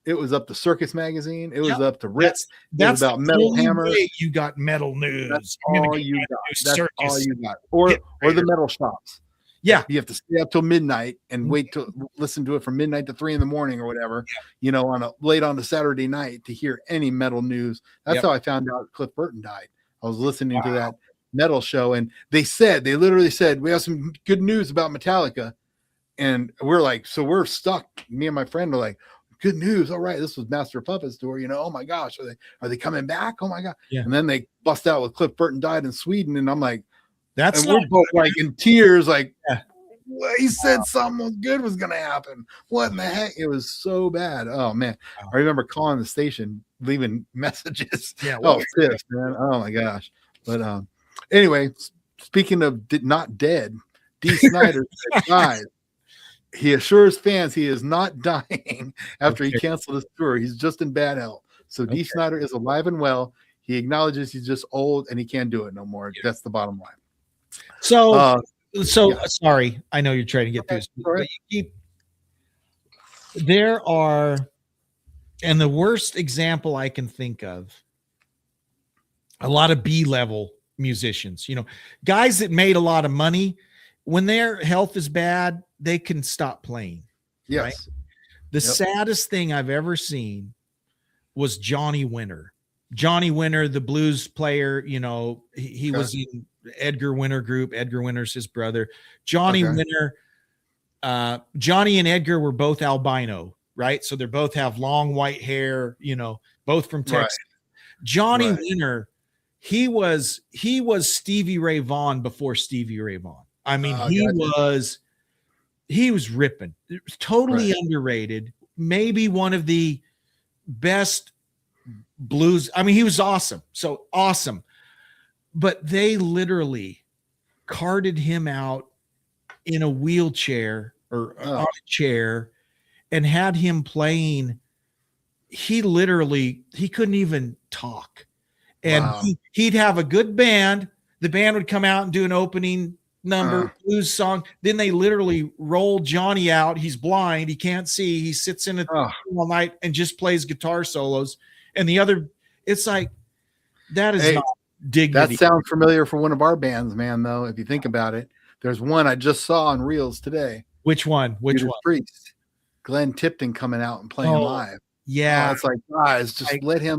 S1: It was up to Circus Magazine. It was up to Ritz.
S2: That's
S1: about Metal Hammer.
S2: You got metal news.
S1: That's all you got. That's all you got. Or the metal shops.
S2: Yeah,
S1: you have to stay up till midnight and wait to listen to it from midnight to 3 a.m. or whatever. Late on a Saturday night to hear any metal news. That's how I found out Cliff Burton died. I was listening to that metal show, and they literally said, we have some good news about Metallica, and we're like, so we're stuck. Me and my friend were like, good news. All right, this was Master of Puppets tour. Oh my gosh, are they coming back? Oh my god! Yeah. And then they bust out with Cliff Burton died in Sweden, and I'm like, we're both like in tears, like he said something good was gonna happen. What in the heck? It was so bad. Oh man, I remember calling the station, leaving messages.
S2: Yeah.
S1: Pissed, man. Oh my gosh. But anyway, speaking of not dead, Dee Snider died. He assures fans he is not dying after he canceled his tour. He's just in bad health. So D. Snyder is alive and well. He acknowledges he's just old and he can't do it no more. That's the bottom line.
S2: So,
S1: Yeah.
S2: sorry, I know you're trying to get through this, but there are, and the worst example I can think of, a lot of B-level musicians, guys that made a lot of money, when their health is bad, they can stop playing.
S1: Yes.
S2: Right? The saddest thing I've ever seen was Johnny Winter. Johnny Winter, the blues player, he was in Edgar Winter group. Edgar Winter's his brother. Johnny Winter, Johnny and Edgar were both albino, right? So they both have long white hair, both from Texas. Right. Johnny Winter, he was Stevie Ray Vaughan before Stevie Ray Vaughan. I mean, he was ripping. It was totally underrated. Maybe one of the best blues. I mean, he was awesome. So awesome. But they literally carted him out in a wheelchair or on a chair and had him playing. He couldn't even talk. And he'd have a good band. The band would come out and do an opening number, blues song. Then they literally roll Johnny out. He's blind. He can't see. He sits in a all night and just plays guitar solos. And the other, it's like, that is not dignity.
S1: That sounds familiar for one of our bands, man, though, if you think about it. There's one I just saw on Reels today.
S2: Which one?
S1: Judas Priest. Glenn Tipton coming out and playing live.
S2: Yeah.
S1: It's like, guys, just let him.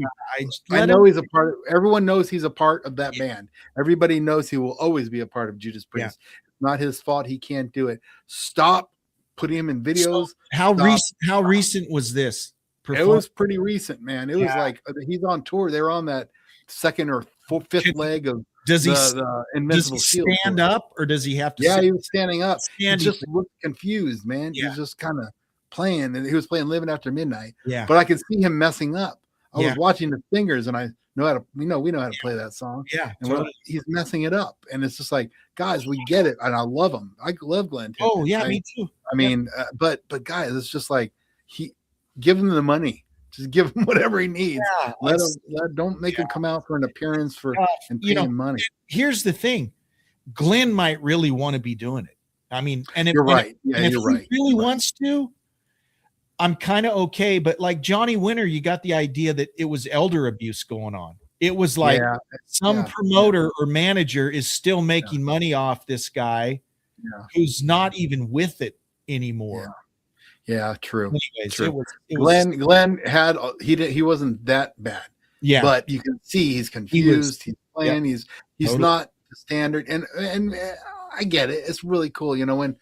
S1: I know he's a part of, everyone knows he's a part of that band. Everybody knows he will always be a part of Judas Priest. It's not his fault. He can't do it. Stop putting him in videos.
S2: So how recent was this?
S1: It was pretty recent, man. It was like he's on tour. They're on that second or fifth leg of the Invincible Shield.
S2: Does he stand up or does he have to?
S1: Yeah, he was standing up. He just looked confused, man. He's just kind of playing, and he was playing Living After Midnight.
S2: Yeah,
S1: but I could see him messing up. I was watching the fingers, and I know how to. We know how to play that song.
S2: Yeah,
S1: and he's messing it up, and it's just like, guys, we get it, and I love him. I love Glenn Tipton.
S2: Oh yeah, me too.
S1: I mean, but guys, it's just like give him the money. Just give him whatever he needs. Yeah, don't make him come out for an appearance and pay him money.
S2: Here's the thing: Glenn might really want to be doing it. I mean, and
S1: you're right. Yeah,
S2: if he really wants to, I'm kind of okay. But like Johnny Winter, you got the idea that it was elder abuse going on. It was like some promoter or manager is still making money off this guy who's not even with it anymore.
S1: Yeah, true.
S2: Anyways,
S1: true. Glenn had he wasn't that bad.
S2: Yeah,
S1: but you can see he's confused. He's playing. He's totally. Not the standard. And I get it. It's really cool. When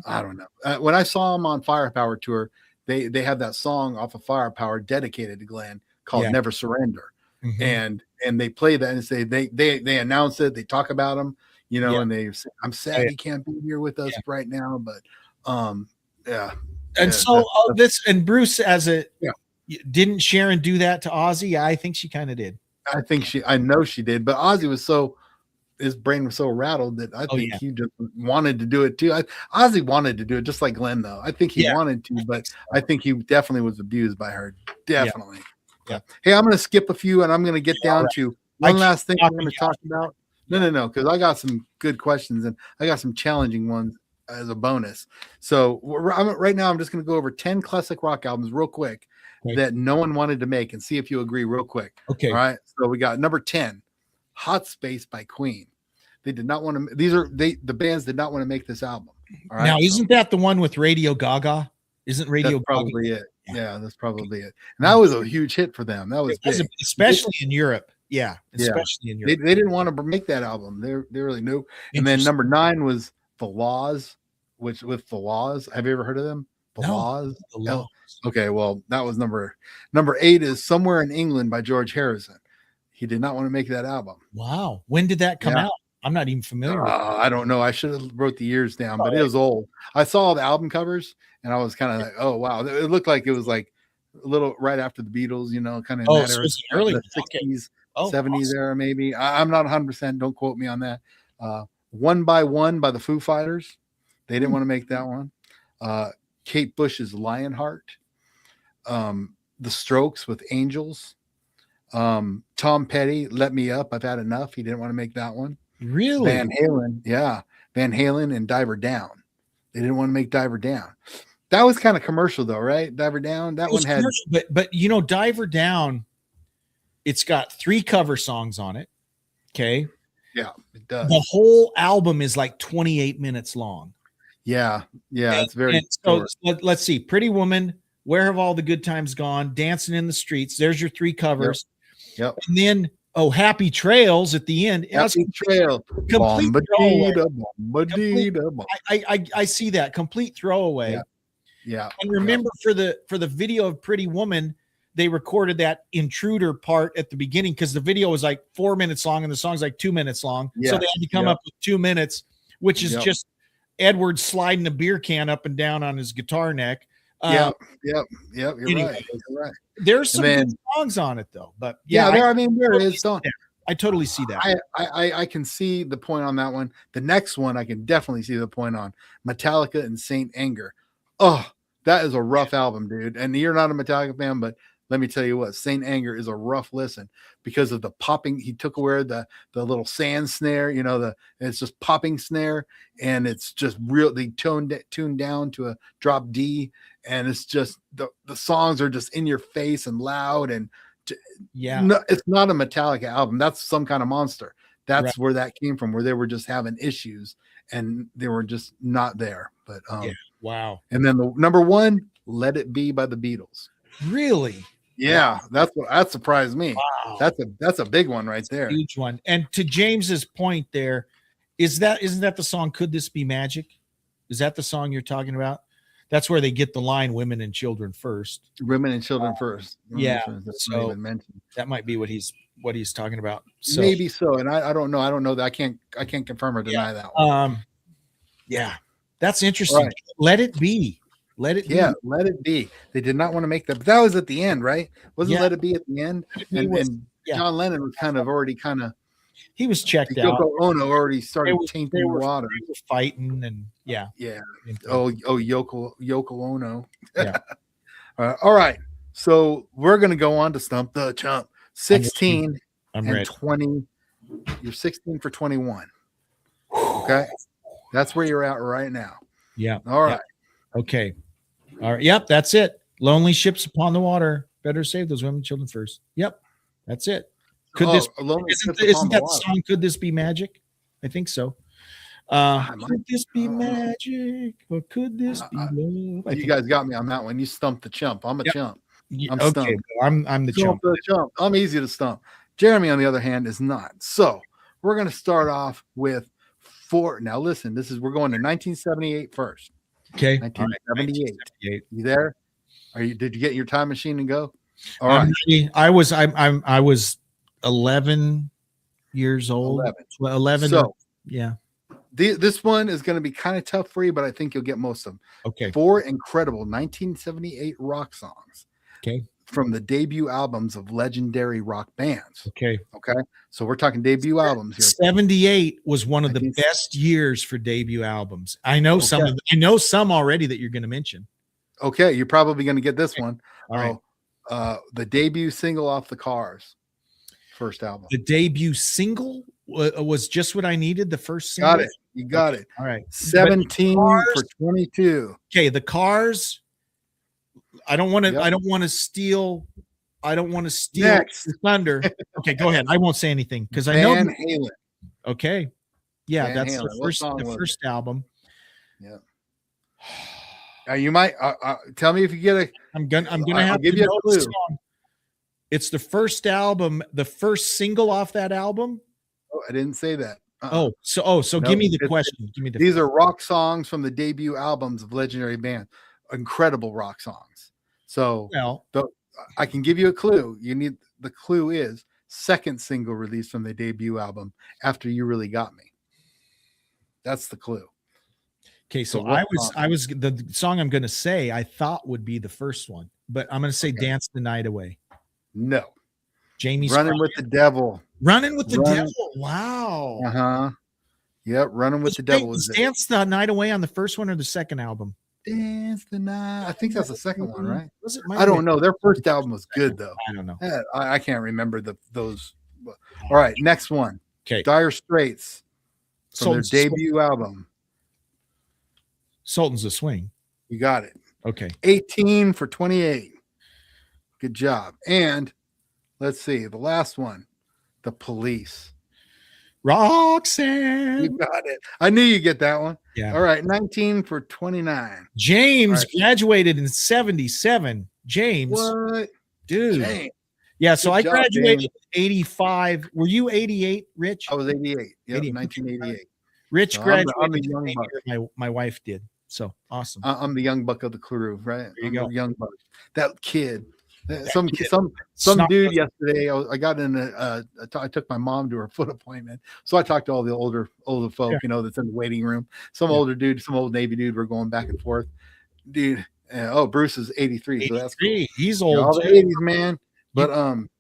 S1: I don't know when I saw him on Firepower tour, they had that song off of Firepower dedicated to Glenn called "Never Surrender," and they play that and say they announce it. They talk about him, and they say, "I'm sad he can't be here with us right now," but
S2: And so and Bruce didn't Sharon do that to Ozzy? Yeah, I think she kind of did.
S1: I know she did, but Ozzy was his brain was so rattled that I think he just wanted to do it too. Ozzy wanted to do it just like Glenn, though. I think he wanted to, but I think he definitely was abused by her. Definitely. Yeah. Hey, I'm going to skip a few and I'm going to get down to one last thing I'm going to talk about. No, because I got some good questions and I got some challenging ones as a bonus. So right now I'm just going to go over 10 classic rock albums real quick that no one wanted to make and see if you agree real quick.
S2: Okay.
S1: All right. So we got number 10, Hot Space by Queen. They did not want to. The bands did not want to make this album. All right.
S2: Now, isn't that the one with Radio Gaga? Isn't Radio
S1: Gaga probably it? Yeah, that's probably it. And that was a huge hit for them. That was big.
S2: Especially in Europe. Yeah, especially in Europe.
S1: They didn't want to make that album. They really knew. And then number 9 was The Laws, with The Laws. Have you ever heard of them? The Laws.
S2: The Laws.
S1: Okay, well, that was number 8 is Somewhere in England by George Harrison. He did not want to make that album.
S2: Wow. When did that come out? I'm not even familiar with it.
S1: I don't know. I should have wrote the years down, but it was old. I saw the album covers and I was kind of like, oh, wow. It looked like it was like a little right after the Beatles, kind of in that era,
S2: early
S1: the 60s, 70s era, maybe. I'm not 100%. Don't quote me on that. One by One by the Foo Fighters. They didn't want to make that one. Kate Bush's Lionheart. The Strokes with Angels. Tom Petty, Let Me Up. I've had enough. He didn't want to make that one.
S2: Really?
S1: Van Halen, yeah. Van Halen and Diver Down. They didn't want to make Diver Down. That was kind of commercial though, right? Diver Down. That one had,
S2: but you know, Diver Down, it's got 3 cover songs on it. Okay.
S1: yeah, it does.
S2: The whole album is like 28 minutes long.
S1: Yeah, it's very.
S2: So let's see. Pretty Woman, Where Have All the Good Times Gone, Dancing in the Streets. There's your 3 covers.
S1: Yep.
S2: And then Happy Trails at the end.
S1: Happy Trail.
S2: Complete throwaway.
S1: Bombadita.
S2: I see that complete throwaway.
S1: Yeah.
S2: And remember, for the video of Pretty Woman, they recorded that intruder part at the beginning because the video was like 4 minutes long and the song's like 2 minutes long. So they had to come up with 2 minutes, which is just Edward sliding a beer can up and down on his guitar neck.
S1: Yep. You're
S2: Anyway.
S1: right.
S2: There's some good songs on it though, but
S1: there is song.
S2: I totally see that.
S1: I can see the point on that one. The next one I can definitely see the point on. Metallica and Saint Anger. Oh, that is a rough album, dude. And you're not a Metallica fan, but let me tell you what, Saint Anger is a rough listen because of the popping. He took away the little sand snare, it's just popping snare, and it's just real. They tuned down to a drop D, and it's just the songs are just in your face and loud, and it's not a Metallica album. That's some kind of monster. That's where that came from, where they were just having issues and they were just not there. But
S2: wow.
S1: And then the number 1, Let It Be by the Beatles.
S2: Really?
S1: Yeah, that surprised me.
S2: Wow.
S1: That's a big one right there.
S2: Huge one. And to James's point there, isn't that the song Could This Be Magic? Is that the song you're talking about? That's where they get the line Women and Children First.
S1: Women and Children First.
S2: So that might be what he's talking about. So
S1: maybe so. And I don't know. I don't know that I can't confirm or deny that one.
S2: That's interesting. Right. Let It Be. Let It Be.
S1: Yeah, Let It Be. They did not want to make that, but that was at the end, right? Wasn't Let It Be at the end? And John Lennon was
S2: he was checked out.
S1: Yoko Ono already started tainting the water.
S2: They were fighting and
S1: Yoko Ono. Yeah. All right. So we're gonna go on to Stump the Chump. 16
S2: I'm
S1: and
S2: ready.
S1: 20. You're 16 for 21. Okay. That's where you're at right now.
S2: Yeah.
S1: All right.
S2: Okay. All right. Yep. That's it. Lonely ships upon the water. Better save those women and children first. Yep. That's it. Isn't that the song? Could This Be Magic? I think so. Could this be magic, or could this be love?
S1: You guys got me on that one. You stumped the chump. I'm a chump.
S2: I'm stumped. I'm the chump.
S1: I'm easy to stump. Jeremy, on the other hand, is not. So we're going to start off with 4. Now listen, we're going to 1978 first.
S2: Okay.
S1: 1978. You there? Did you get your time machine and go? All
S2: right. I was 11 years old. 11.
S1: So
S2: yeah.
S1: This one is going to be kind of tough for you, but I think you'll get most of them.
S2: Okay.
S1: 4 incredible 1978 rock songs.
S2: Okay.
S1: From the debut albums of legendary rock bands.
S2: Okay.
S1: So we're talking debut albums here.
S2: 78 was one of the best years for debut albums. I know some already that you're going to mention.
S1: Okay, you're probably going to get this one.
S2: All
S1: right. The debut single off the Cars, first album.
S2: The debut single was Just What I Needed. The first single.
S1: Got it. You got it.
S2: All right.
S1: 17 for 22.
S2: Okay, the Cars. I don't want to steal
S1: Next.
S2: the thunder. Okay, go ahead. I won't say anything because I know.
S1: Van Halen.
S2: Okay. Yeah,
S1: Van
S2: that's
S1: Halen.
S2: the first album.
S1: Yeah. You might tell me if you get a.
S2: I'm gonna have
S1: give
S2: to
S1: you
S2: know
S1: a clue.
S2: the song. It's the first album, the first single off that album.
S1: Oh, I didn't say that.
S2: So no, give me the question.
S1: These are rock songs from the debut albums of legendary bands. Incredible rock songs. So I can give you a clue. The clue is second single release from the debut album after You Really Got Me. That's the clue.
S2: Okay, so I was the song I'm going to say I thought would be the first one, but I'm going to say Dance the Night Away.
S1: No.
S2: Jamie's
S1: Running with the Devil.
S2: Running with the Devil. Wow.
S1: Uh-huh. Yep, Running with the Devil.
S2: Was Dance the Night Away on the first one or the second album?
S1: Dance the Night. I think that's the second one, right?
S2: Was it?
S1: I don't know. Their first album was good though.
S2: I don't know.
S1: I can't remember those. All right, next one.
S2: Okay.
S1: Dire Straits from
S2: Sultan's
S1: their
S2: the Swing.
S1: debut album.
S2: Sultan's the Swing.
S1: You got it.
S2: Okay.
S1: 18 for 28. Good job. And let's see, the last one, The Police. You
S2: Roxanne.
S1: got it. I knew you'd get that one.
S2: Yeah.
S1: All right, 19 for 29.
S2: James
S1: All right.
S2: graduated in 77. James,
S1: What?
S2: dude.
S1: Dang.
S2: Yeah, so
S1: Good
S2: I
S1: job,
S2: graduated
S1: James.
S2: in 85. Were you 88, Rich?
S1: I was 88. Yep,
S2: 88.
S1: 1988.
S2: Rich
S1: So
S2: graduated
S1: I'm the
S2: the
S1: young
S2: same
S1: buck.
S2: year my wife did. So awesome.
S1: I'm the young buck of the crew, right?
S2: There you
S1: I'm
S2: go.
S1: the young buck. That kid. Some
S2: kid.
S1: some
S2: Snot-
S1: dude yesterday. I got in I took my mom to her foot appointment, so I talked to all the older folk,
S2: Yeah.
S1: that's in the waiting room. Some
S2: Yeah.
S1: older dude, some old Navy dude. We're going back and forth, dude. Oh, Bruce is 83, so that's cool.
S2: 83. He's
S1: Yeah,
S2: old.
S1: all the
S2: too.
S1: 80s, man. But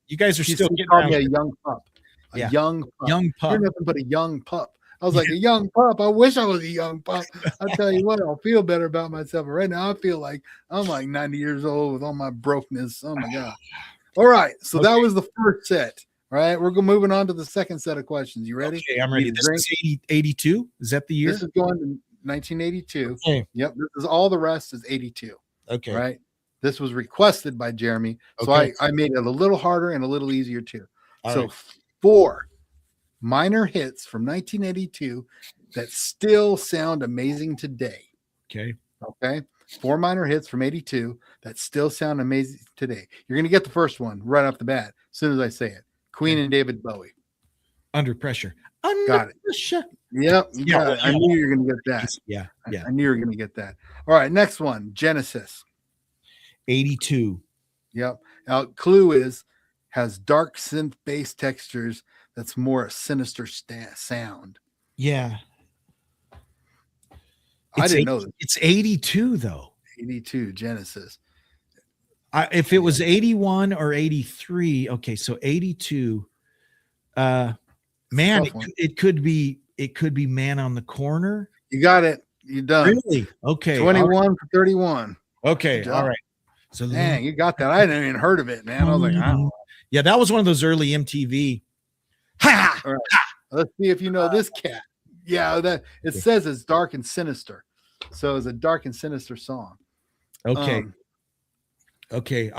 S2: You guys are
S1: he
S2: still
S1: still
S2: getting
S1: called me
S2: around.
S1: a young pup. A
S2: Yeah.
S1: young pup.
S2: Young pup.
S1: You're nothing but a young pup. I was like, a young pup. I wish I was a young pup. I tell you what, I'll feel better about myself. But right now, I feel like I'm like 90 years old with all my brokenness. Oh my God. All right. So that was the first set. All right. We're moving on to the second set of questions. You ready?
S2: Okay, I'm ready.
S1: Need a
S2: This
S1: drink?
S2: is 82. Is that the year?
S1: This is going to 1982.
S2: Okay.
S1: Yep. This is all the rest is 82.
S2: Okay.
S1: Right. This was requested by Jeremy. So
S2: Okay.
S1: I made it a little harder and a little easier too.
S2: All
S1: So
S2: right.
S1: 4 minor hits from 1982 that still sound amazing today.
S2: Okay.
S1: Okay. 4 minor hits from 82 that still sound amazing today. You're going to get the first one right off the bat as soon as I say it. Queen and David Bowie.
S2: Under pressure. Under
S1: Got it.
S2: pressure.
S1: Yep. You
S2: Yeah,
S1: got it. I
S2: yeah.
S1: knew you were going to get that.
S2: Yeah. Yeah.
S1: I knew you were going to get that. All right. Next one. Genesis.
S2: 82.
S1: Yep. Now, clue is has dark synth bass textures that's more a sinister sound.
S2: Yeah.
S1: I
S2: It's
S1: didn't know that.
S2: It's 82 though.
S1: 82 Genesis.
S2: If it was 81 or 83, okay, so 82. Man,
S1: Tough one.
S2: it could be Man on the Corner.
S1: You got it. You done.
S2: Really? Okay.
S1: 21 for 31.
S2: Okay.
S1: Good job.
S2: All right. So
S1: Dang, you got that. I hadn't even heard of it, man. I was like, oh.
S2: Yeah, that was one of those early MTV. Ha!
S1: All right. Let's see if you know this cat. Yeah, that it says it's dark and sinister. So it's a dark and sinister song.
S2: Okay. Okay.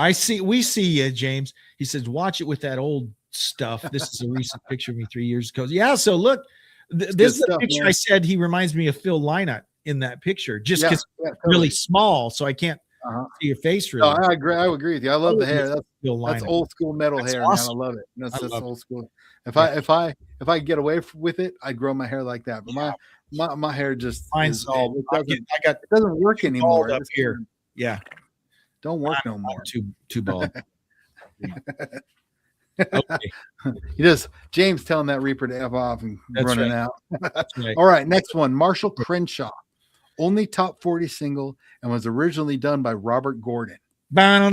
S2: We see you, James. He says, watch it with that old stuff. This is a recent picture of me 3 years ago. Yeah. So look, this is a
S1: stuff,
S2: picture.
S1: man.
S2: I said he reminds me of Phil Lynott in that picture, just
S1: Yeah,
S2: because
S1: yeah,
S2: really small, so I can't
S1: Uh-huh.
S2: see your face
S1: No,
S2: really.
S1: I agree. I agree with you. I love the hair.
S2: Phil
S1: That's
S2: Lynott.
S1: old school metal
S2: That's
S1: hair,
S2: awesome.
S1: man. I love it. That's
S2: I
S1: just
S2: love
S1: old school. If
S2: Yeah.
S1: I get away with it, I'd grow my hair like that. But my hair just
S2: Mine's
S1: is,
S2: all.
S1: it
S2: I
S1: doesn't,
S2: got
S1: work anymore.
S2: bald up
S1: It's-
S2: here. Yeah.
S1: Don't work no
S2: I'm
S1: more.
S2: too bald. Okay.
S1: You just James telling that Reaper to F off and
S2: That's
S1: running
S2: right.
S1: out.
S2: That's right.
S1: All right, next one. Marshall Crenshaw. Only top 40 single and was originally done by Robert Gordon. You know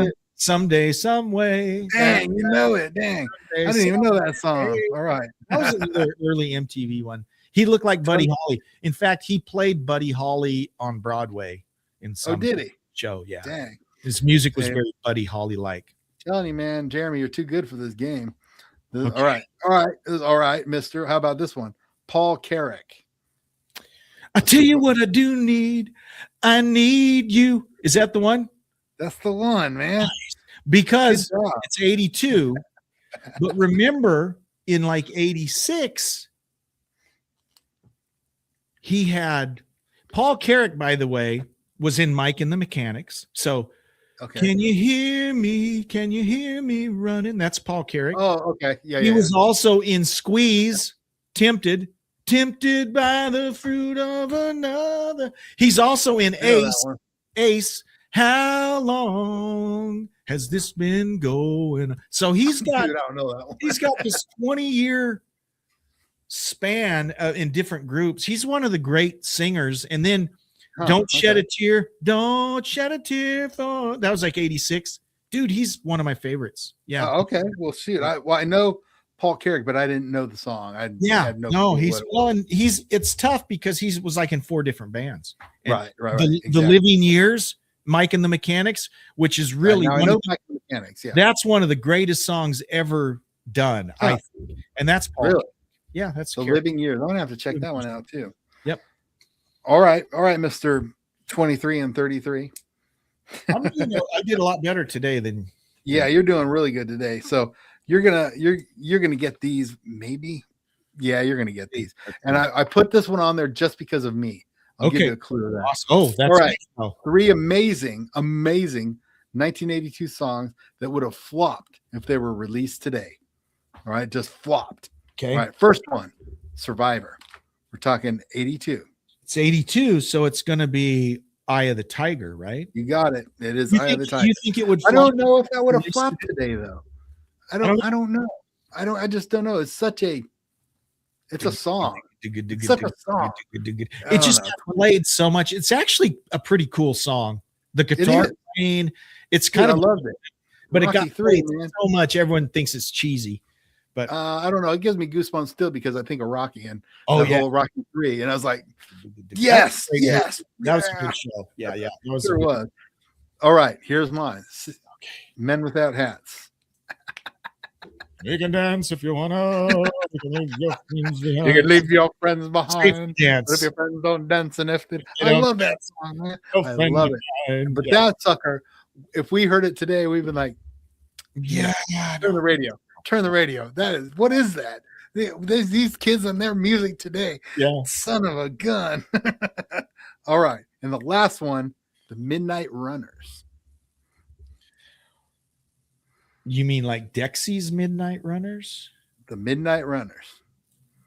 S1: it?
S2: Someday, some way.
S1: Dang, you know it. Dang. I didn't even know that song. All right.
S2: That was another early MTV one. He looked like Buddy Holly. In fact, he played Buddy Holly on Broadway in
S1: Oh,
S2: some
S1: did he?
S2: show. Yeah.
S1: Dang.
S2: His music was
S1: Okay.
S2: very Buddy Holly like.
S1: Telling you, man, Jeremy, you're too good for this game.
S2: Okay.
S1: All right. All right. This is all right, mister. How about this one? Paul Carrick.
S2: I tell you what I do need. I need you. Is that the one?
S1: That's the one, man.
S2: Because
S1: Good job.
S2: it's 82. But remember, in like 86, he had Paul Carrick, by the way, was in Mike and the Mechanics. So
S1: Okay.
S2: can you hear me? Can you hear me running? That's Paul Carrick.
S1: Oh, okay. Yeah,
S2: He
S1: yeah.
S2: was also in Squeeze, Tempted by the fruit of another. He's also in
S1: I know that
S2: Ace.
S1: one.
S2: Ace, how long has this been going? So he's got
S1: Dude, I don't know that one.
S2: he's got this 20-year span in different groups. He's one of the great singers. And then
S1: Huh,
S2: Don't Shed
S1: okay.
S2: a Tear. Don't Shed a Tear for that was like 86. Dude, he's one of my favorites. Yeah.
S1: Okay. Well, shoot. I know Paul Carrick, but I didn't know the song. I
S2: Yeah,
S1: had no
S2: no,
S1: clue
S2: he's
S1: what it
S2: well, and it's tough because he was like in 4 different bands. And
S1: right.
S2: The
S1: Exactly.
S2: Living Years, Mike and the Mechanics, which is really
S1: Now I know Mike and the Mechanics. Yeah,
S2: that's one of the greatest songs ever done, I
S1: Huh.
S2: think. And that's Paul.
S1: really.
S2: Yeah, that's
S1: The
S2: Carrick.
S1: Living Years. I'm gonna have to check that one out too.
S2: Yep.
S1: All right, Mr. 23 and 33.
S2: I did a lot better today than
S1: Yeah, you're doing really good today. So you're gonna get these, maybe. Yeah, you're gonna get these. And I put this one on there just because of me. I'll give you a clue of that.
S2: awesome. Oh, that's
S1: All right.
S2: Oh,
S1: 3 amazing 1982 songs that would have flopped if they were released today. All right, just flopped.
S2: okay.
S1: All right, first one, Survivor. We're talking 82.
S2: It's 82, so it's going to be Eye of the Tiger, right?
S1: You got it. It is
S2: You
S1: Eye
S2: think,
S1: of the Tiger.
S2: you think it would
S1: I
S2: flop?
S1: don't know if that would have
S2: Released
S1: flopped today though. I don't know. I just don't know. It's a song. It's such a song.
S2: It just got played so much. It's actually a pretty cool song. The guitar
S1: is.
S2: playing, it's
S1: Dude,
S2: kind
S1: I
S2: of,
S1: loved it.
S2: but
S1: Rocky
S2: it got
S1: 3,
S2: played
S1: man.
S2: so much. Everyone thinks it's cheesy. But
S1: I don't know. It gives me goosebumps still because I think of Rocky and
S2: oh
S1: the
S2: yeah,
S1: whole Rocky 3, and I was like, yes,
S2: that was
S1: yeah.
S2: a good show. Yeah, yeah, that was
S1: Sure was. All right, here's mine. Men Without Hats.
S2: You can dance if you wanna. You can leave your friends behind.
S1: You can leave your friends
S2: Safe
S1: behind.
S2: dance.
S1: But if your friends don't dance, and if they,
S2: You
S1: I
S2: don't-
S1: love that song, man.
S2: No
S1: I
S2: friend
S1: love it.
S2: behind.
S1: But
S2: yeah.
S1: that sucker, if we heard it today, we've been like,
S2: Yeah,
S1: turn the radio. Turn the radio. What is that? There's these kids and their music today.
S2: yeah.
S1: Son of a gun. All right. And the last one, the Midnight Runners.
S2: You mean like Dexy's Midnight Runners?
S1: The Midnight Runners.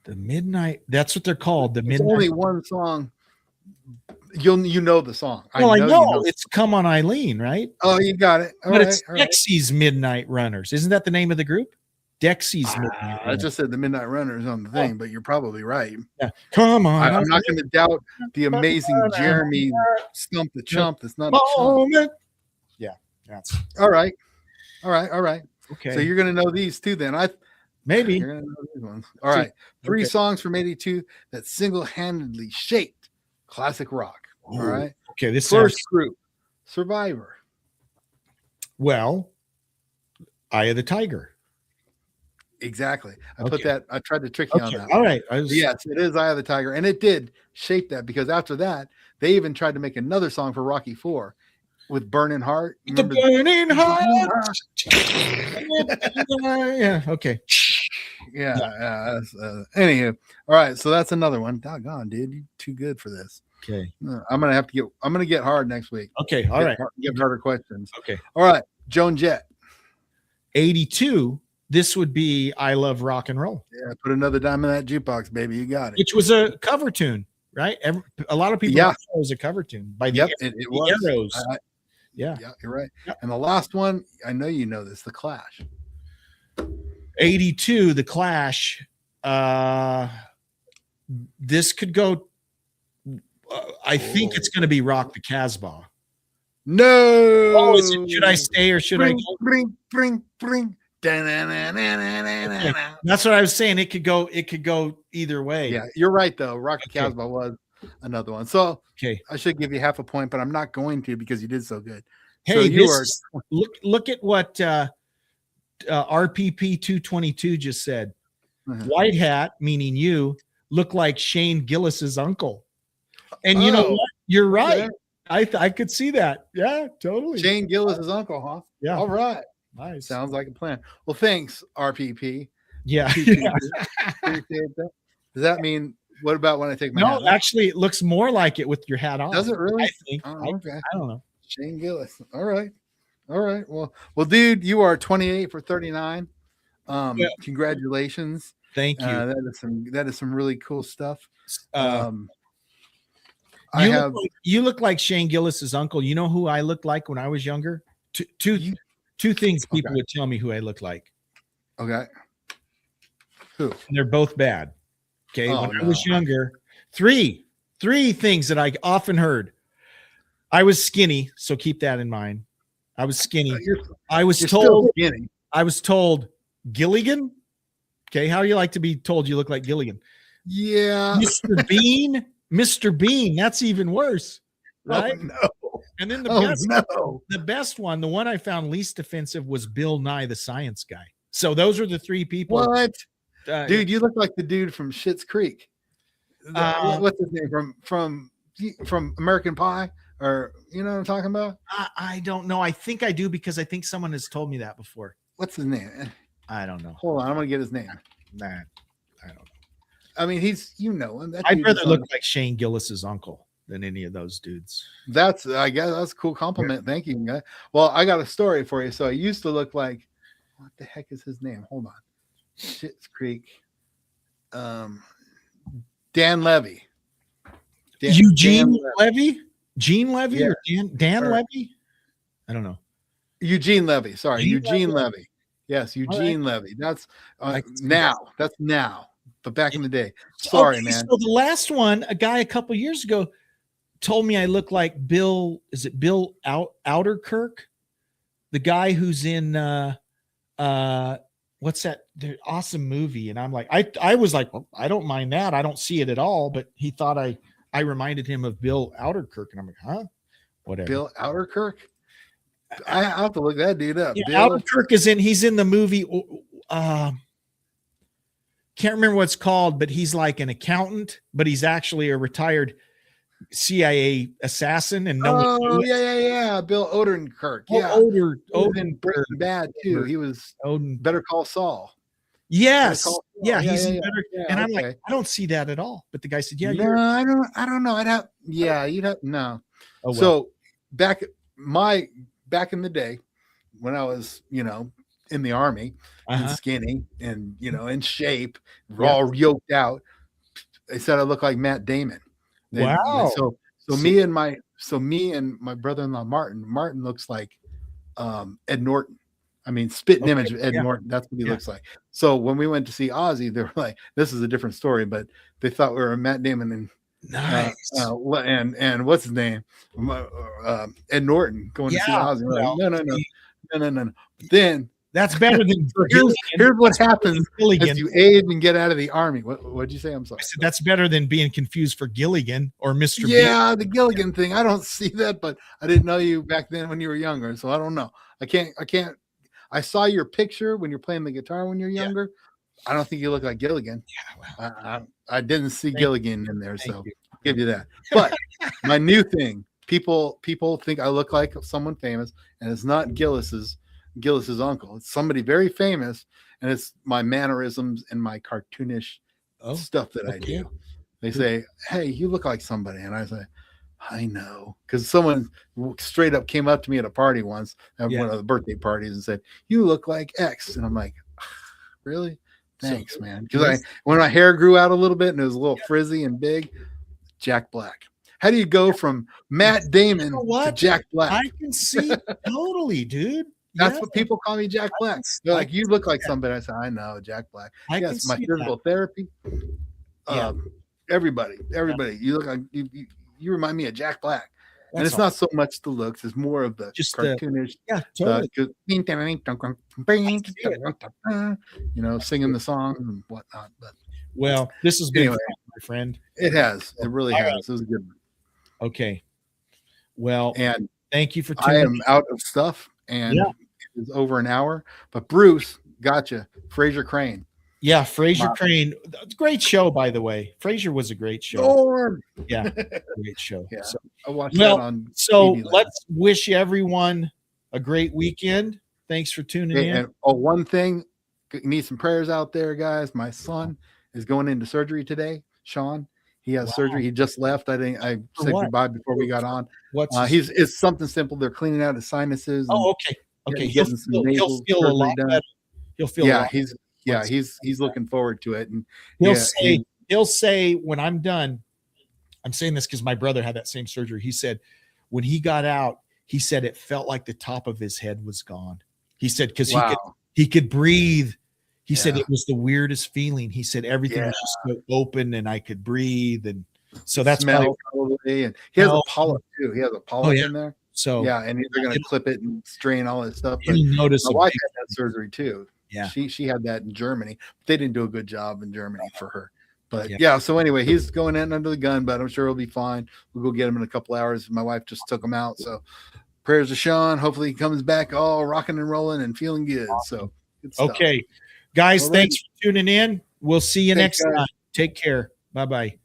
S2: The Midnight. That's what they're called. The
S1: It's
S2: Midnight.
S1: only one song. You know the song.
S2: Well, I
S1: you
S2: know it's "Come On, Eileen," right?
S1: Oh, you got it. All
S2: but
S1: right.
S2: it's
S1: All right.
S2: Dexy's Midnight Runners. Isn't that the name of the group? Dexy's Midnight
S1: I
S2: Runners.
S1: just said the Midnight Runners on the thing, but you're probably right.
S2: Yeah. Come on.
S1: I'm not going to doubt the amazing Jeremy Stump the Chump. That's not a chump.
S2: Moment. Yeah, that's
S1: All right.
S2: okay.
S1: So you're going to know these two then.
S2: Maybe.
S1: You're going to know these ones. All right. 3
S2: Okay.
S1: songs from 82 that single-handedly shaped classic rock. All
S2: Ooh,
S1: right.
S2: Okay, this
S1: First
S2: sounds,
S1: group, Survivor.
S2: well, Eye of the Tiger.
S1: Exactly.
S2: Okay.
S1: I tried to trick you
S2: Okay,
S1: on that.
S2: all right. I was,
S1: Yes, it is Eye of the Tiger. And it did shape that because after that, they even tried to make another song for Rocky IV with Burning Heart.
S2: The
S1: Remember
S2: burning heart. Yeah. Okay.
S1: Yeah. Anywho, all right. So that's another one. Doggone, dude, you're too good for this.
S2: Okay.
S1: I'm gonna get hard next week.
S2: Okay. All right.
S1: Get harder questions.
S2: Okay.
S1: All right. Joan Jett.
S2: 82. This would be "I Love Rock and Roll,"
S1: Yeah, put another dime in that jukebox, baby. You got it.
S2: which was a cover tune, right? A lot of people
S1: Yeah.
S2: thought it was a cover tune by the,
S1: Yep, it
S2: the
S1: was.
S2: Arrows. Yeah.
S1: Yeah, you're right.
S2: Yep.
S1: And the last one, I know you know this, The Clash.
S2: 82, The Clash. This could go. I think it's going to be "Rock the Casbah."
S1: No.
S2: Oh, should I stay or should I go?
S1: Bring.
S2: That's what I was saying. It could go either way.
S1: Yeah, you're right though. Rocky
S2: Okay.
S1: Casbah was another one. So
S2: Okay.
S1: I should give you half a point, but I'm not going to because you did so good.
S2: Hey,
S1: So you
S2: look at what RPP 222 just said.
S1: Uh-huh.
S2: White hat, meaning you, look like Shane Gillis's uncle. And you know
S1: Oh,
S2: what? You're right.
S1: yeah.
S2: I could see that. Yeah, totally.
S1: Shane Gillis's uncle, huh?
S2: Yeah.
S1: All right.
S2: Nice.
S1: Sounds like a plan. Well, thanks, RPP.
S2: Yeah.
S1: Appreciate that. Does that mean what about when I take my hat
S2: No,
S1: off?
S2: actually, it looks more like it with your hat on.
S1: Does it really?
S2: I think.
S1: Oh, okay.
S2: I don't know.
S1: Shane Gillis. All right. Well, dude, you are 28 for 39.
S2: Yeah.
S1: Congratulations.
S2: Thank you.
S1: That is some really cool stuff.
S2: Uh,
S1: I
S2: you look like Shane Gillis's uncle. You know who I looked like when I was younger? Two things people
S1: Okay.
S2: would tell me who I look like.
S1: okay. Who?
S2: And they're both bad. Okay.
S1: Oh,
S2: when I was
S1: no.
S2: younger, three things that I often heard. I was skinny, so keep that in mind. I was skinny.
S1: You're
S2: I was
S1: still
S2: told
S1: skinny.
S2: I was told Gilligan, Okay, how do you like to be told you look like Gilligan?
S1: Yeah.
S2: Mr. Bean, Mr. Bean. That's even worse, right?
S1: Oh, no.
S2: And then the best one, the one I found least offensive was Bill Nye the Science Guy. So those are the three people.
S1: What? Dude, you look like the dude from Schitt's Creek. What's his name from American Pie? Or you know what I'm talking about?
S2: I don't know. I think I do because I think someone has told me that before.
S1: What's his name?
S2: I don't know.
S1: Hold on, I'm gonna get his name.
S2: Nah, I don't know.
S1: I mean, he's him.
S2: I'd rather look like Shane Gillis's uncle than any of those dudes.
S1: I guess that's a cool compliment. Thank you, guy. Well, I got a story for you. So I used to look like, what the heck is his name? Hold on. Schitt's Creek. Dan Levy.
S2: Eugene Levy? Gene Levy,
S1: yeah.
S2: Or Dan Levy? I don't know.
S1: Eugene Levy. Sorry, Eugene Levy. Yes, Eugene Levy. That's now. That's now. But back in the day. Sorry, man.
S2: So the last one, a guy a couple years ago told me I look like Bill. Is it Bill Outerkirk? The guy who's in what's that awesome movie? And I'm like, I was like, well, I don't mind that. I don't see it at all. But he thought I reminded him of Bill Outerkirk, and I'm like, huh? Whatever.
S1: Bill Outerkirk? I have to look that dude up.
S2: Yeah, Outerkirk he's in the movie. Can't remember what it's called, but he's like an accountant, but he's actually a retired CIA assassin. And
S1: yeah. Bill Odenkirk. Yeah. Odin Breaking Bad too. He was Better Call Saul.
S2: Yes. Yeah. He's better. And I'm like, I don't see that at all. But the guy said,
S1: I don't know. You'd have no.
S2: Oh, well.
S1: So back in the day when I was, in the Army and skinny and, in shape, all yoked out, they said I look like Matt Damon.
S2: Wow.
S1: So me and my brother-in-law, Martin looks like Ed Norton. I mean, spitting image of Ed Norton. That's what he looks like. So when we went to see Ozzy, they were like, this is a different story, but they thought we were Matt Damon and
S2: nice.
S1: And what's his name? Ed Norton going to see Ozzy. Well, no. But then
S2: that's better than
S1: here's what happens as you age and get out of the Army. What'd you say? I'm sorry.
S2: I said that's better than being confused for Gilligan or Mr.
S1: Yeah, the Gilligan thing. I don't see that, but I didn't know you back then when you were younger, so I don't know. I can't. I saw your picture when you're playing the guitar when you're younger. Yeah. I don't think you look like Gilligan. Yeah, well, I didn't see Gilligan in there, so I'll give you that. But my new thing, people think I look like someone famous, and it's not Gillis's uncle. It's somebody very famous, and it's my mannerisms and my cartoonish stuff that I do. They say, "Hey, you look like somebody," and I say, I know, because someone straight up came up to me at a party once at one of the birthday parties and said, "You look like X," and I'm like, "Really? Thanks, man." Because when my hair grew out a little bit and it was a little frizzy and big, Jack Black. How do you go from Matt Damon to Jack Black?
S2: I can see totally, dude.
S1: That's what people call me, Jack Black. They're like, "You look like somebody." I said, "I know, Jack Black." Yes, my physical therapy. Everybody, you look like you remind me of Jack Black. And it's not so much the looks, it's more of the
S2: just
S1: cartoonish,
S2: totally.
S1: Singing the song and whatnot. But
S2: well, this has been fun, my friend.
S1: It has. It really has. It was a good one.
S2: Okay. Well,
S1: and
S2: thank you for tuning
S1: in. I am out of stuff, and it is over an hour. But Bruce, gotcha. Frasier Crane.
S2: Yeah, Frasier Crane. Great show, by the way. Frasier was a great show. Yeah, great show.
S1: Yeah, so I watched that on
S2: TV let's wish everyone a great weekend. Thanks for tuning in.
S1: And, one thing, need some prayers out there, guys. My son is going into surgery today. Sean, he has surgery. He just left. I said goodbye before we got on. It's something simple. They're cleaning out his sinuses.
S2: Okay. He'll feel a lot better. He'll feel.
S1: Yeah, he's looking forward to it, and
S2: he'll say when I'm done. I'm saying this because my brother had that same surgery. He said when he got out, he said it felt like the top of his head was gone. He said because he could breathe. He said it was the weirdest feeling. He said everything was just so open and I could breathe, and so that's
S1: probably. And he has a polyp too. He has a polyp in there.
S2: So
S1: and they're going to clip it and strain all that stuff.
S2: But my
S1: wife had that surgery too.
S2: Yeah.
S1: She had that in Germany. They didn't do a good job in Germany for her. But
S2: Yeah.
S1: yeah, so anyway, he's going in under the gun, but I'm sure he'll be fine. We'll go get him in a couple hours. My wife just took him out. So prayers to Sean. Hopefully he comes back all rocking and rolling and feeling good. So good stuff.
S2: Okay. Guys,
S1: All right.
S2: thanks for tuning in. We'll see you
S1: Thanks,
S2: next
S1: guys.
S2: time. Take care. Bye-bye.